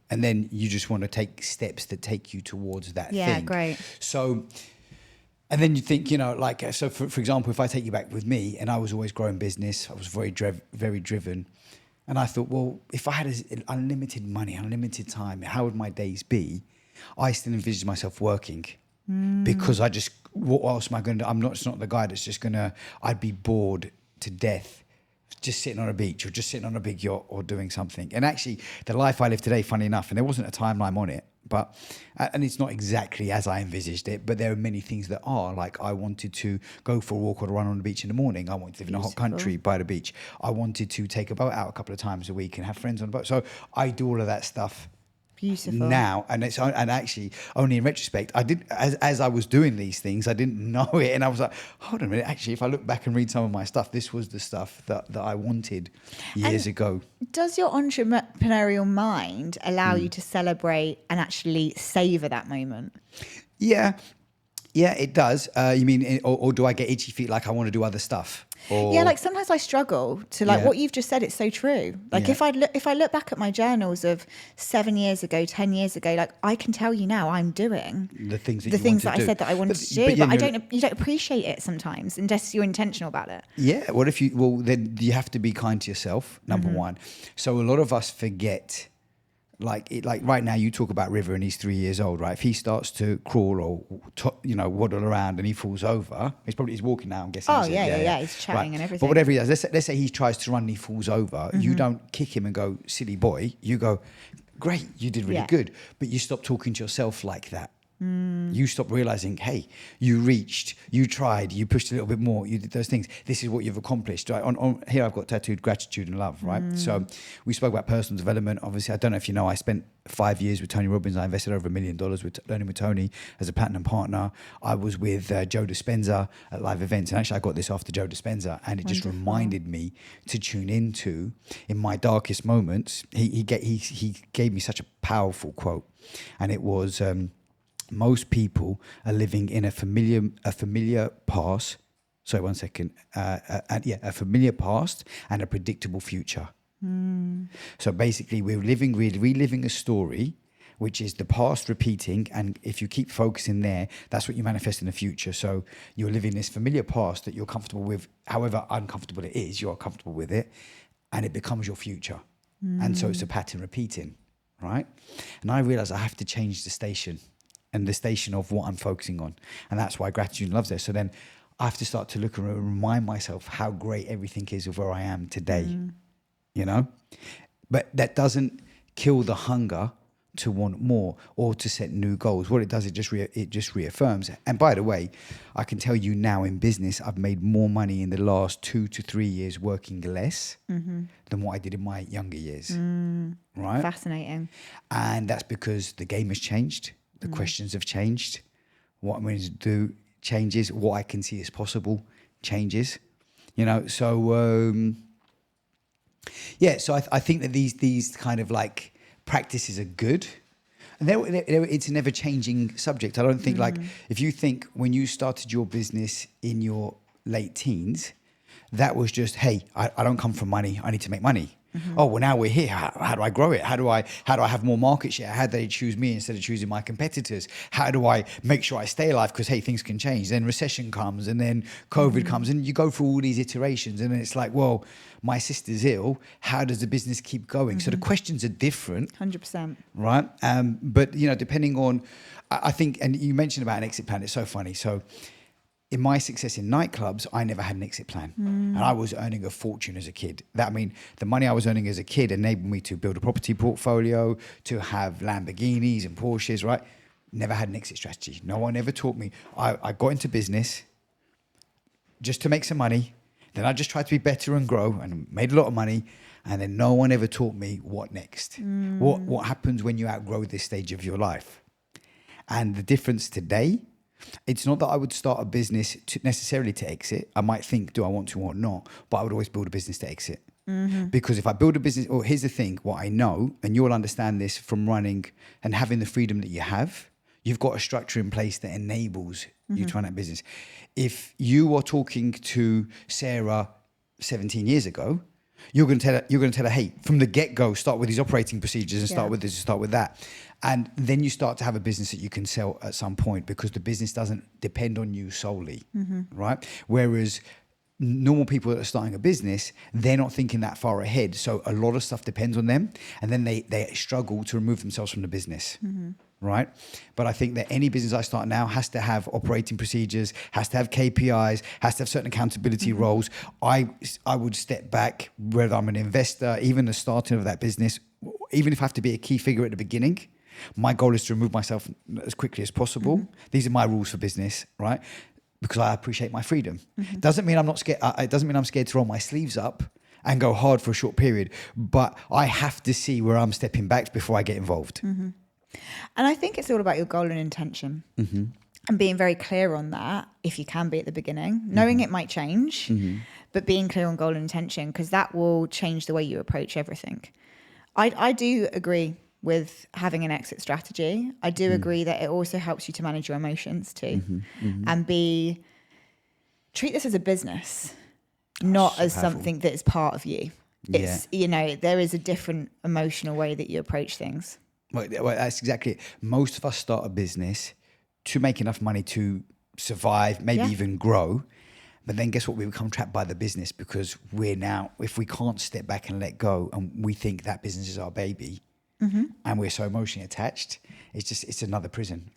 And then you just want to take steps that take you towards that thing. Yeah, great. So, and then you think, so for example, if I take you back with me, and I was always growing business, I was very driven. And I thought, well, if I had unlimited money, unlimited time, how would my days be? I still envisaged myself working because what else am I going to do? It's not the guy that's just I'd be bored to death just sitting on a beach or just sitting on a big yacht or doing something. And actually, the life I live today, funny enough, and there wasn't a timeline on it, and it's not exactly as I envisaged it, but there are many things that are. Like, I wanted to go for a walk or a run on the beach in the morning. I wanted to live in a hot country by the beach. I wanted to take a boat out a couple of times a week and have friends on the boat. So I do all of that stuff. Beautiful. Now, and actually only in retrospect, I did as I was doing these things, I didn't know it, and I was like, hold on a minute. Actually, if I look back and read some of my stuff, this was the stuff that I wanted years ago. Does your entrepreneurial mind allow you to celebrate and actually savor that moment? Yeah, it does. You mean, or do I get itchy feet like I want to do other stuff? Or... Yeah, like sometimes I struggle to what you've just said. It's so true. Like if I look back at my journals of 7 years ago, 10 years ago, like I can tell you now I'm doing the things that I said that I wanted to do, but you don't appreciate it sometimes unless you're intentional about it. Yeah. Then you have to be kind to yourself. Number one. So a lot of us forget. Like right now, you talk about River, and he's 3 years old, right? If he starts to crawl or waddle around and he falls over, he's walking now. I'm guessing. Oh yeah, he's chatting and everything. But whatever he does, let's say he tries to run and he falls over. You don't kick him and go, silly boy. You go, great, you did really good. But you stop talking to yourself like that. You stop realizing, hey, you reached, you tried, you pushed a little bit more, you did those things. This is what you've accomplished. Right? On here, I've got tattooed gratitude and love. Right. So we spoke about personal development. Obviously, I don't know if you know, I spent 5 years with Tony Robbins. I invested over $1 million with learning with Tony as a platinum partner. I was with Joe Dispenza at live events, and actually, I got this after Joe Dispenza, and it just reminded me to tune into in my darkest moments. He gave me such a powerful quote, and it was. Most people are living in a familiar past. Sorry, 1 second. A familiar past and a predictable future. So basically, we're reliving a story, which is the past repeating. And if you keep focusing there, that's what you manifest in the future. So you're living this familiar past that you're comfortable with, however uncomfortable it is, you're comfortable with it, and it becomes your future. And so it's a pattern repeating, right? And I realized I have to change the station. And the station of what I'm focusing on. And that's why gratitude and love's there. So then I have to start to look and remind myself how great everything is of where I am today, But that doesn't kill the hunger to want more or to set new goals. What it does, it just reaffirms. And by the way, I can tell you now in business, I've made more money in the last 2 to 3 years working less than what I did in my younger years, right? Fascinating. And that's because the game has changed. The questions have changed. What I'm going to do changes. What I can see as possible changes. So So I think that these kind of like practices are good, and it's an ever-changing subject. I don't think like if you think when you started your business in your late teens, that was just, hey, I don't come from money. I need to make money. Oh, well, now we're here. How do I grow it? How do I have more market share? How do they choose me instead of choosing my competitors? How do I make sure I stay alive? Because, hey, things can change. Then recession comes, and then COVID comes, and you go through all these iterations. And then it's like, well, my sister's ill. How does the business keep going? So the questions are different. 100%. Right? But, depending on, I think, and you mentioned about an exit plan. It's so funny. So in my success in nightclubs, I never had an exit plan. And I was earning a fortune as a kid. The money I was earning as a kid enabled me to build a property portfolio, to have Lamborghinis and Porsches, right? Never had an exit strategy. No one ever taught me. I got into business just to make some money. Then I just tried to be better and grow and made a lot of money. And then no one ever taught me what next. What happens when you outgrow this stage of your life? And the difference today, it's not that I would start a business necessarily to exit. I might think, do I want to or not? But I would always build a business to exit. Because if I build a business, or here's the thing, what I know, and you'll understand this from running and having the freedom that you have, you've got a structure in place that enables you to run that business. If you are talking to Sarah 17 years ago, you're going to tell her, hey, from the get-go, start with these operating procedures and start with this and start with that. And then you start to have a business that you can sell at some point because the business doesn't depend on you solely, right? Whereas normal people that are starting a business, they're not thinking that far ahead. So a lot of stuff depends on them. And then they struggle to remove themselves from the business. Right? But I think that any business I start now has to have operating procedures, has to have KPIs, has to have certain accountability roles. I would step back, whether I'm an investor, even the starting of that business, even if I have to be a key figure at the beginning, my goal is to remove myself as quickly as possible. These are my rules for business, right? Because I appreciate my freedom. Doesn't mean I'm not scared. It doesn't mean I'm scared to roll my sleeves up and go hard for a short period. But I have to see where I'm stepping back before I get involved. And I think it's all about your goal and intention and being very clear on that, if you can be at the beginning, knowing it might change, but being clear on goal and intention, because that will change the way you approach everything. I do agree with having an exit strategy. I do agree that it also helps you to manage your emotions too and treat this as a business, not as something that is part of you. It's, there is a different emotional way that you approach things. Well, that's exactly it. Most of us start a business to make enough money to survive, maybe even grow. But then guess what? We become trapped by the business because if we can't step back and let go and we think that business is our baby and we're so emotionally attached, it's another prison.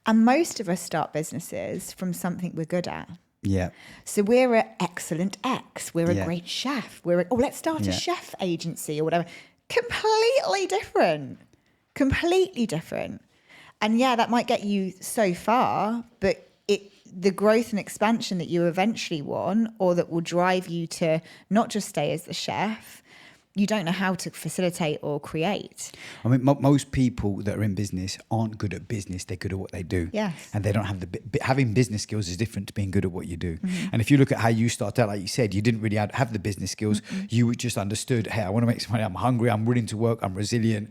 And most of us start businesses from something we're good at. Yeah. So we're an excellent X. We're a great chef. Let's start a chef agency or whatever. Completely different. And that might get you so far, but the growth and expansion that you eventually want, or that will drive you to not just stay as the chef, you don't know how to facilitate or create. I mean, most people that are in business aren't good at business. They're good at what they do. Yes. And they don't have having business skills is different to being good at what you do. And if you look at how you started out, like you said, you didn't really have the business skills. You just understood, hey, I want to make some money. I'm hungry. I'm willing to work. I'm resilient.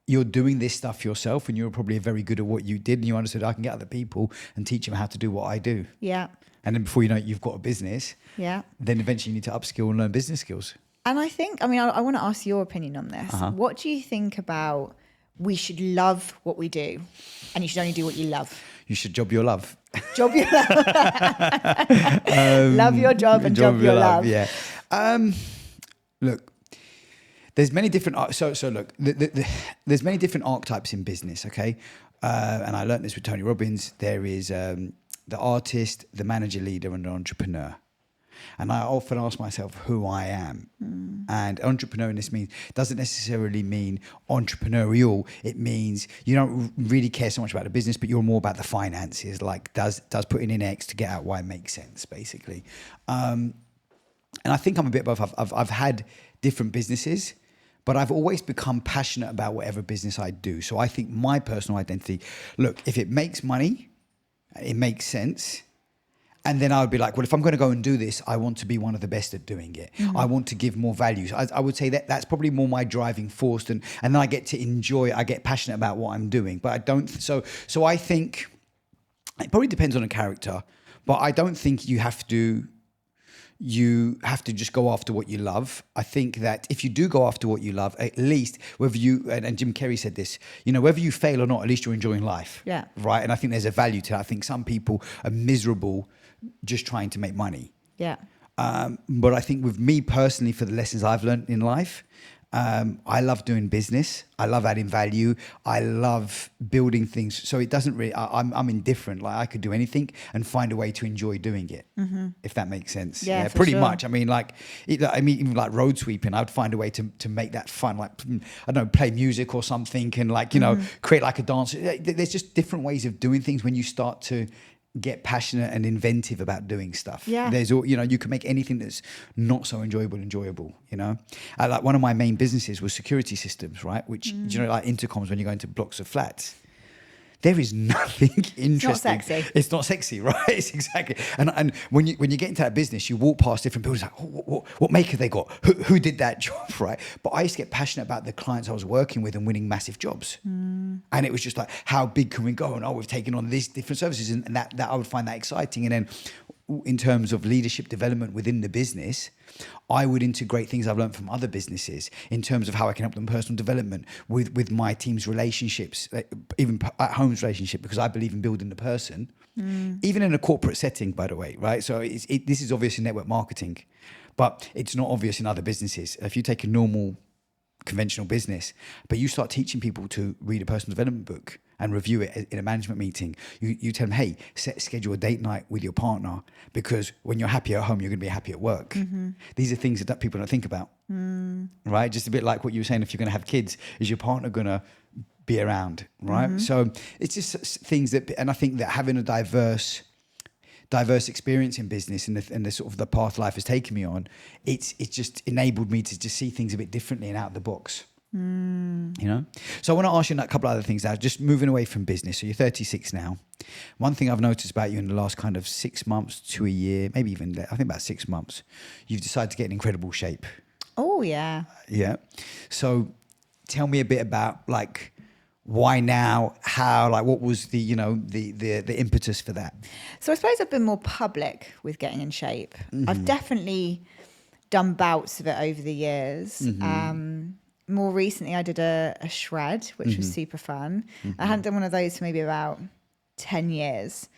You're doing this stuff yourself and you're probably very good at what you did and you understood I can get other people and teach them how to do what I do. Yeah. And then before you know it, you've got a business. Yeah. Then eventually you need to upskill and learn business skills. And I think, I want to ask your opinion on this. What do you think about we should love what we do and you should only do what you love? You should job your love. Job your love. Love your job and job your love. Yeah. Look. There's many different there's many different archetypes in business, okay? And I learned this with Tony Robbins. There is the artist, the manager, leader, and the entrepreneur. And I often ask myself who I am. And entrepreneur in this doesn't necessarily mean entrepreneurial. It means you don't really care so much about the business, but you're more about the finances. Like does putting in X to get out Y make sense, basically. And I think I'm a bit above. I've had different businesses, but I've always become passionate about whatever business I do. So I think my personal identity, look, if it makes money, it makes sense. And then I would be like, well, if I'm going to go and do this, I want to be one of the best at doing it. I want to give more value. I would say that's probably more my driving force. And then I get to enjoy, I get passionate about what I'm doing. But I don't, so I think it probably depends on a character, but I don't think you have to you have to just go after what you love. I think that if you do go after what you love, at least whether you, and Jim Carrey said this, you know, whether you fail or not, at least you're enjoying life. Yeah. Right. And I think there's a value to that. I think some people are miserable just trying to make money. Yeah. But I think with me personally, for the lessons I've learned in life, I love doing business. I love adding value. I love building things. So it doesn't really, I'm indifferent. Like I could do anything and find a way to enjoy doing it, if that makes sense. Yeah, for pretty sure. much. I mean, even like road sweeping, I'd find a way to make that fun. Like, I don't know, play music or something and like, you know, create like a dance. There's just different ways of doing things when you start to get passionate and inventive about doing stuff. Yeah. There's all, you know, you can make anything that's not so enjoyable, you know. Like one of my main businesses was security systems, right? Which, do you know, like intercoms when you go into blocks of flats. There is nothing interesting. It's not sexy. It's not sexy, right? It's exactly. And when you get into that business, you walk past different buildings, like, what make have they got? Who did that job, right? But I used to get passionate about the clients I was working with and winning massive jobs. And it was just like, how big can we go? And we've taken on these different services, and that I would find that exciting. And then in terms of leadership development within the business, I would integrate things I've learned from other businesses in terms of how I can help them personal development with my team's relationships, even at home's relationship, because I believe in building the person, even in a corporate setting, by the way, right? So this is obvious in network marketing, but it's not obvious in other businesses. If you take a normal conventional business, but you start teaching people to read a personal development book and review it in a management meeting, you tell them, hey, schedule a date night with your partner, because when you're happy at home, you're going to be happy at work. These are things that people don't think about, right? Just a bit like what you were saying, if you're going to have kids, is your partner going to be around, right? So it's just things that, and I think that having a diverse experience in business and the sort of the path life has taken me on, it's just enabled me to just see things a bit differently and out of the box. You know? So I want to ask you a couple of other things now, just moving away from business. So you're 36 now. One thing I've noticed about you in the last kind of 6 months to a year, maybe even, I think about 6 months, you've decided to get in incredible shape. Oh, yeah. Yeah. So tell me a bit about like, why now? How? Like, what was the, you know, the impetus for that? So I suppose I've been more public with getting in shape. I've definitely done bouts of it over the years. More recently, I did a shred, which was super fun. I hadn't done one of those for maybe about 10 years.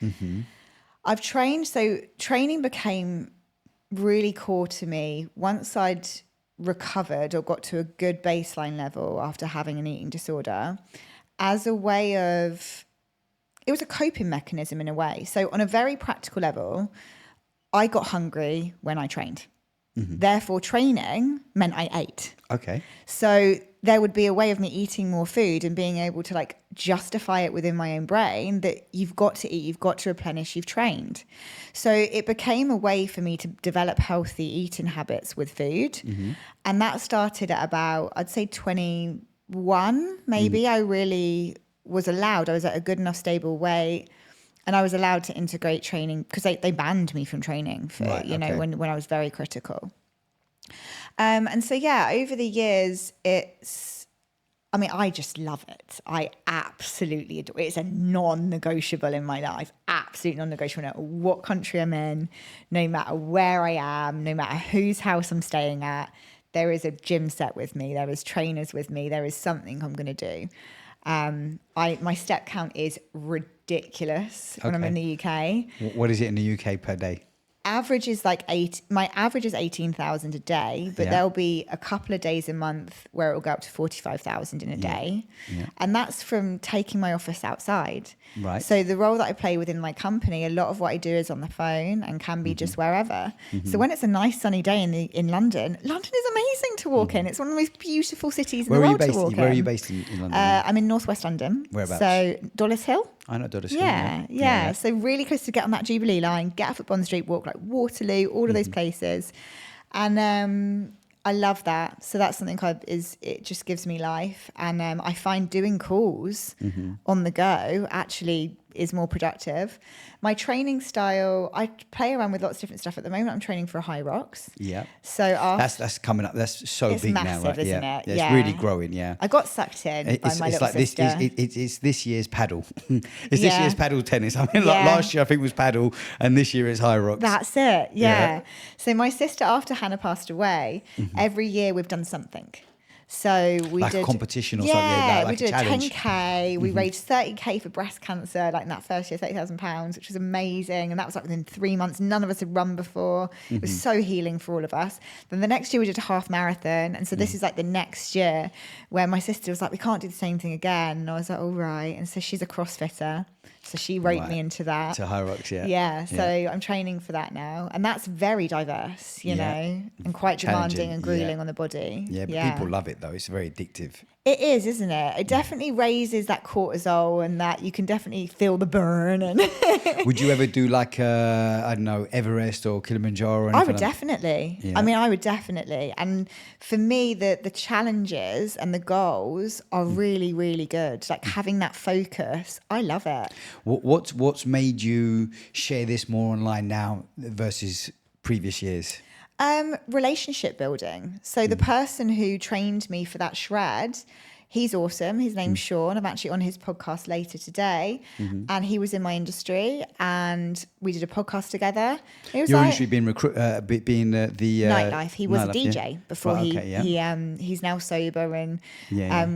I've trained, so training became really core to me once I'd recovered or got to a good baseline level after having an eating disorder, as a way of, it was a coping mechanism in a way. So on a very practical level, I got hungry when I trained. Therefore, training meant I ate. Okay. So there would be a way of me eating more food and being able to like justify it within my own brain that you've got to eat, you've got to replenish, you've trained. So it became a way for me to develop healthy eating habits with food. And that started at about, I'd say 21, maybe. I really was allowed, I was at a good enough stable weight. And I was allowed to integrate training because they banned me from training for, when I was very critical. And so, yeah, over the years, I just love it. I absolutely adore it. It's a non-negotiable in my life. Absolutely non-negotiable. No matter what country I'm in, no matter where I am, no matter whose house I'm staying at, there is a gym set with me. There is trainers with me. There is something I'm going to do. My step count is ridiculous when I'm in the UK. What is it in the UK per day? Average is my average is 18,000 a day, but there'll be a couple of days a month where it will go up to 45,000 in a day. And that's from taking my office outside. Right. So the role that I play within my company, a lot of what I do is on the phone and can be just wherever. So when it's a nice sunny day in London is amazing to walk in. It's one of the most beautiful cities in the world to walk in. Where are you based in London? I'm in Northwest London. Whereabouts? So Dollis Hill. I know Dollis Hill. Yeah. So really close to get on that Jubilee line, get off at Bond Street, walk like Waterloo, all of those places. And I love that. So that's something it just gives me life. And I find doing calls on the go actually is more productive. My training style, I play around with lots of different stuff at the moment. I'm training for a high rocks. Yeah. So that's coming up. That's so it's big massive, now, right? isn't Yeah. it? Yeah, it's really growing. Yeah. I got sucked in by my little sister. It's this year's paddle. It's this Yeah. year's paddle tennis. I mean, like last year I think was paddle, and this year it's high rocks. That's it. Yeah. So my sister, after Hannah passed away, every year we've done something. So we like did a competition or something like that, like we did a challenge. 10K. We raised 30K for breast cancer, like in that first year, £30,000, which was amazing. And that was like within 3 months. None of us had run before. It was so healing for all of us. Then the next year we did a half marathon. And so this is like the next year where my sister was like, we can't do the same thing again. And I was like, all right. And so she's a CrossFitter. So she roped me into that. To high rocks, yeah. Yeah, so I'm training for that now. And that's very diverse, you know, and quite demanding and grueling on the body. Yeah, but people love it though. It's very addictive. It is, isn't it? It definitely raises that cortisol, and that you can definitely feel the burn. And Would you ever do like, I don't know, Everest or Kilimanjaro? Or I would definitely. Yeah. I mean, I would definitely. And for me, the challenges and the goals are really, really good. Like having that focus, I love it. What's made you share this more online now versus previous years? Relationship building. So the person who trained me for that shred, he's awesome. His name's Sean. I'm actually on his podcast later today, and he was in my industry, and we did a podcast together. It was Your like, industry being the nightlife. He was a nightlife, DJ before he's now sober and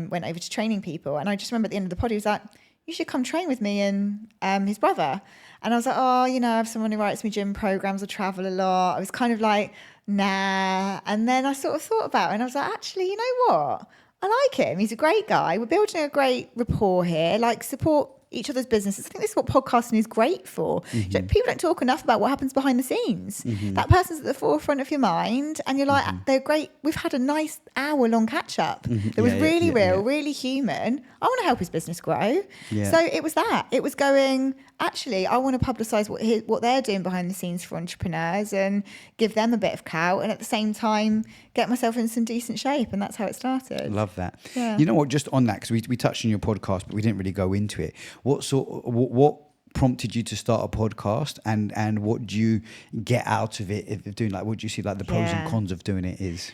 went over to training people. And I just remember at the end of the pod, he was like, you should come train with me and his brother. And I was like, oh, you know, I have someone who writes me gym programs, I travel a lot. I was kind of like, nah. And then I sort of thought about it, and I was like, actually, you know what? I like him. He's a great guy. We're building a great rapport here, like support each other's businesses. I think this is what podcasting is great for. You know, people don't talk enough about what happens behind the scenes. That person's at the forefront of your mind, and you're like, they're great. We've had a nice hour-long catch-up. It was really real, really human. I want to help his business grow. Yeah. So it was that. It was going, actually, I want to publicise what they're doing behind the scenes for entrepreneurs and give them a bit of clout, and at the same time get myself in some decent shape. And that's how it started. Love that. Yeah. You know what? Just on that, because we touched on your podcast, but we didn't really go into it. What prompted you to start a podcast, and what do you get out of it if doing, like, what do you see like the pros and cons of doing it is?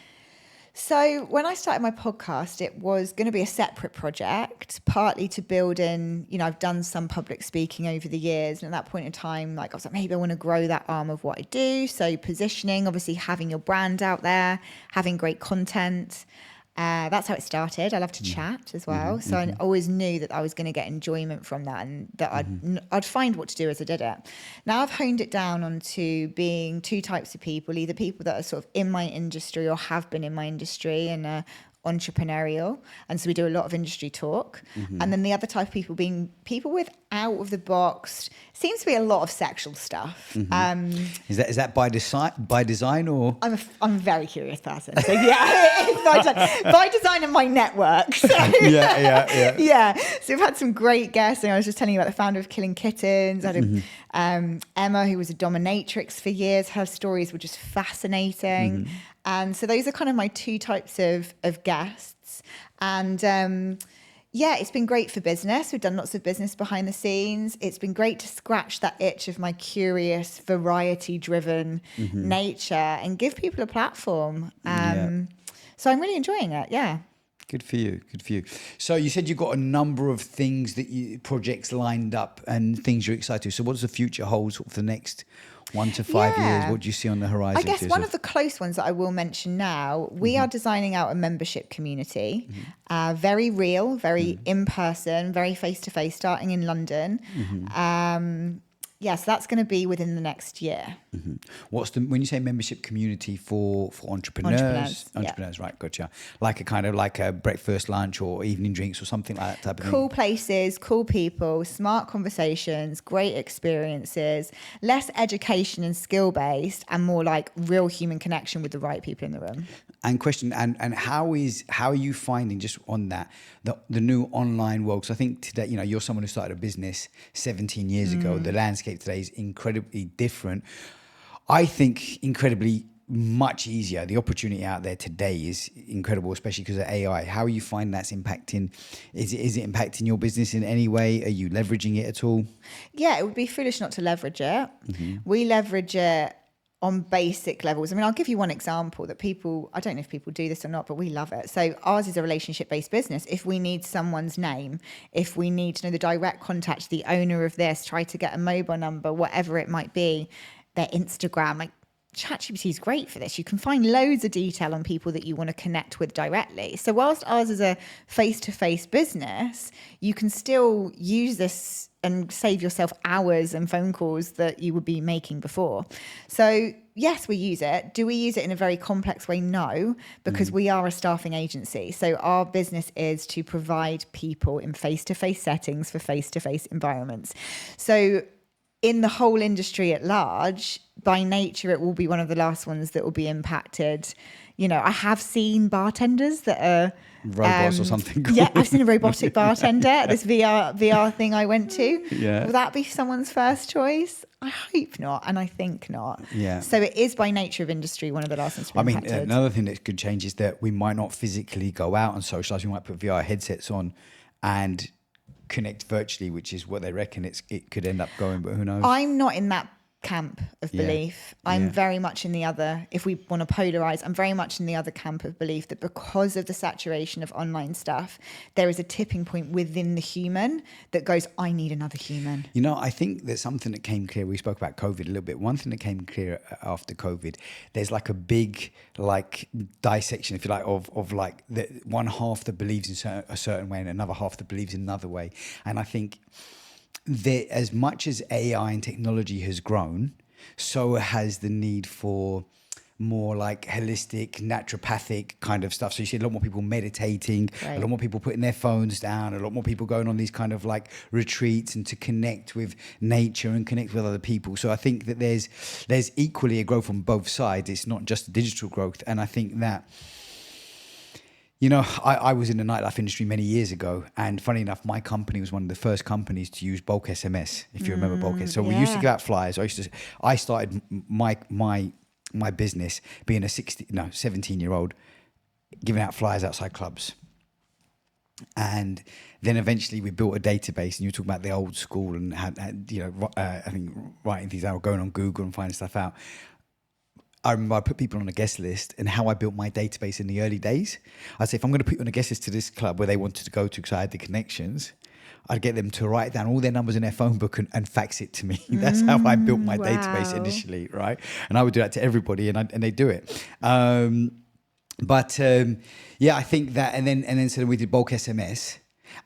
So when I started my podcast, it was going to be a separate project, partly to build in, you know, I've done some public speaking over the years. And at that point in time, like I was like, maybe I want to grow that arm of what I do. So positioning, obviously having your brand out there, having great content. That's how it started. I love to chat as well. So I always knew that I was going to get enjoyment from that, and that I'd find what to do as I did it. Now I've honed it down onto being two types of people, either people that are sort of in my industry or have been in my industry and entrepreneurial. And so we do a lot of industry talk. And then the other type of people being people with out of the box, seems to be a lot of sexual stuff. Is that by design or? I'm a very curious person. So yeah, it's by design and my network. So, yeah. So we've had some great guests. And I was just telling you about the founder of Killing Kittens. I had Emma, who was a dominatrix for years. Her stories were just fascinating. And so those are kind of my two types of guests. And it's been great for business. We've done lots of business behind the scenes. It's been great to scratch that itch of my curious, variety-driven nature and give people a platform. So I'm really enjoying it, yeah. Good for you. So you said you've got a number of things projects lined up and things you're excited to. So what does the future hold for the next 1 to 5 years? What do you see on the horizon? I guess one of the close ones that I will mention now, we are designing out a membership community, very real, very in-person, very face-to-face, starting in London. So that's going to be within the next year. When you say membership community for entrepreneurs, right? Gotcha. Like a breakfast, lunch, or evening drinks, or something like that type of thing. Cool places, cool people, smart conversations, great experiences, less education and skill based, and more like real human connection with the right people in the room. And how are you finding, just on that, the new online world? Because I think today, you know, you're someone who started a business 17 years ago. The landscape today is incredibly different. I think incredibly much easier. The opportunity out there today is incredible, especially because of AI. How you find that's impacting? Is it impacting your business in any way? Are you leveraging it at all? Yeah, it would be foolish not to leverage it. Mm-hmm. We leverage it on basic levels. I mean, I'll give you one example that I don't know if people do this or not, but we love it. So ours is a relationship-based business. If we need someone's name, if we need to know the direct contact, the owner of this, try to get a mobile number, whatever it might be, their Instagram, like ChatGPT is great for this. You can find loads of detail on people that you want to connect with directly. So whilst ours is a face-to-face business, you can still use this and save yourself hours and phone calls that you would be making before. So yes, we use it. Do we use it in a very complex way? No, because we are a staffing agency. So our business is to provide people in face-to-face settings for face-to-face environments. So in the whole industry at large, by nature, it will be one of the last ones that will be impacted. You know, I have seen bartenders that are Robots or something. Yeah, I've seen a robotic bartender at this VR thing I went to. Yeah. Will that be someone's first choice? I hope not, and I think not. Yeah. So it is by nature of industry one of the last ones to be impacted. Another thing that could change is that we might not physically go out and socialize. We might put VR headsets on and connect virtually, which is what they reckon it could end up going, but who knows? I'm not in that camp of belief. I'm very much in the other, if we want to polarize, I'm very much in the other camp of belief that because of the saturation of online stuff, there is a tipping point within the human that goes, I need another human. You know, I think there's something that came clear. We spoke about COVID a little bit. One thing that came clear after COVID, there's like a big like dissection, if you like, of like the one half that believes in a certain way and another half that believes in another way. And I think that as much as AI and technology has grown, so has the need for more like holistic, naturopathic kind of stuff. So you see a lot more people meditating, a lot more people putting their phones down, a lot more people going on these kind of like retreats and to connect with nature and connect with other people. So I think that there's equally a growth on both sides. It's not just digital growth. And I think that, you know, I was in the nightlife industry many years ago, and funny enough, my company was one of the first companies to use bulk SMS, if you remember bulk SMS. So we used to give out flyers. I started my business being a 17-year-old, giving out flyers outside clubs. And then eventually we built a database, and you were talking about the old school and had you know, I think writing things out, going on Google and finding stuff out. I remember I put people on a guest list, and how I built my database in the early days. I'd say, if I'm going to put you on a guest list to this club where they wanted to go to because I had the connections, I'd get them to write down all their numbers in their phone book and fax it to me. That's how I built my database initially, right? And I would do that to everybody, and they do it. Yeah, I think that, and then so we did bulk SMS,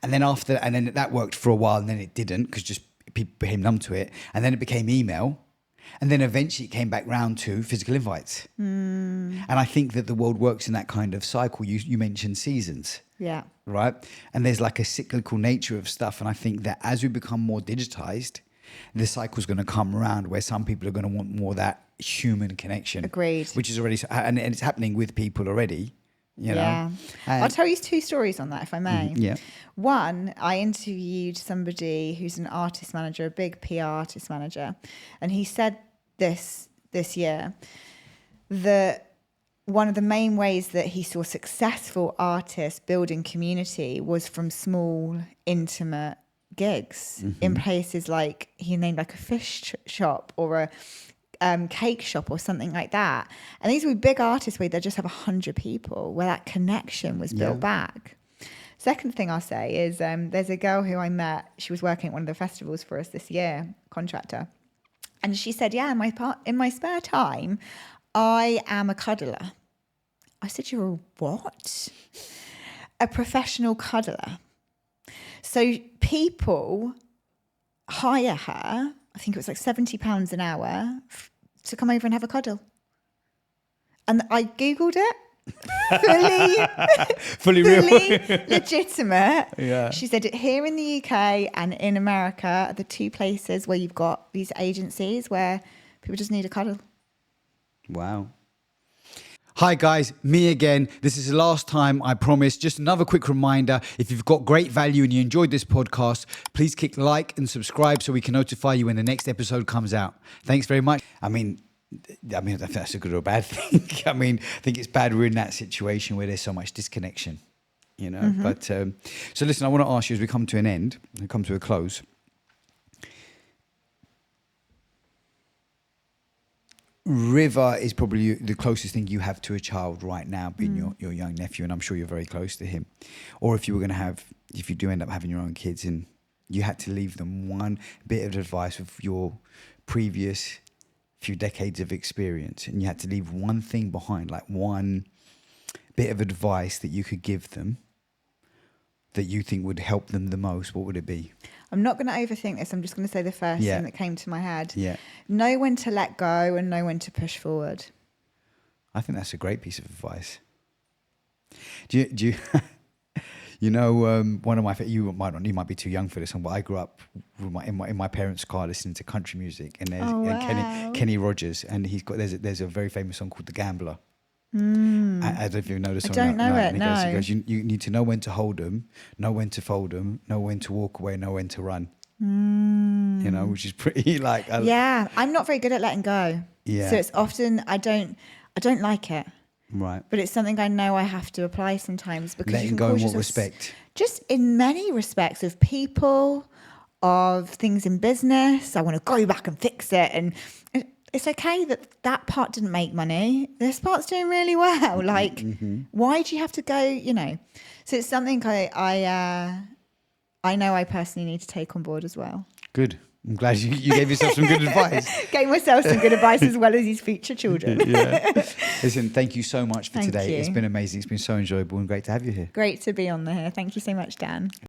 and then that worked for a while, and then it didn't because just people became numb to it, and then it became email. And then eventually it came back round to physical invites. And I think that the world works in that kind of cycle. You mentioned seasons. Yeah. Right? And there's like a cyclical nature of stuff. And I think that as we become more digitized, the cycle's going to come around where some people are going to want more of that human connection. Agreed. Which is already, and it's happening with people already. You know? I'll tell you 2 stories on that, if I may. Yeah. One, I interviewed somebody who's an artist manager, a big PR artist manager, and he said this year that one of the main ways that he saw successful artists building community was from small, intimate gigs in places like, he named like a fish shop or a cake shop or something like that. And these were big artists where they just have 100 people, where that connection was built back. Second thing I'll say is there's a girl who I met. She was working at one of the festivals for us this year, contractor. And she said, yeah, in my spare time, I am a cuddler. I said, you're a what? A professional cuddler. So people hire her, I think it was like £70 an hour, to come over and have a cuddle. And I Googled it. fully legitimate. Yeah. She said, here in the UK and in America are the 2 places where you've got these agencies where people just need a cuddle. Wow. Hi guys, me again. This is the last time, I promise. Just another quick reminder, if you've got great value and you enjoyed this podcast, please click like and subscribe so we can notify you when the next episode comes out. Thanks very much. I mean, I mean, I think that's a good or a bad thing. I mean, I think it's bad we're in that situation where there's so much disconnection, you know. But so listen, I want to ask you as we come to an end, we come to a close. River is probably the closest thing you have to a child right now, being your young nephew, and I'm sure you're very close to him. Or if you were going to have, if you do end up having your own kids, and you had to leave them one bit of advice with your previous few decades of experience, and you had to leave one thing behind, like one bit of advice that you could give them that you think would help them the most, what would it be? I'm not going to overthink this. I'm just going to say the first thing that came to my head. Yeah. Know when to let go and know when to push forward. I think that's a great piece of advice. Do you you know, one of my, you might be too young for this one, but I grew up with in my parents' car listening to country music, and there's Kenny Rogers, and there's a very famous song called The Gambler. I don't know if you know the song. I don't know it, no. He goes, you need to know when to hold them, know when to fold them, know when to walk away, know when to run. You know, which is pretty like... yeah, I'm not very good at letting go. Yeah. So it's often, I don't like it. Right. But it's something I know I have to apply sometimes, because letting go in what respect? Just in many respects, of people, of things in business. I want to go back and fix it, and it's okay that part didn't make money. This part's doing really well. Like, why do you have to go? You know. So it's something I know I personally need to take on board as well. Good. I'm glad you gave yourself some good advice. Gave myself some good advice as well as his future children. Yeah. Listen, thank you so much for Thank today. you. It's been amazing. It's been so enjoyable and great to have you here. Great to be on there. Thank you so much, Dan.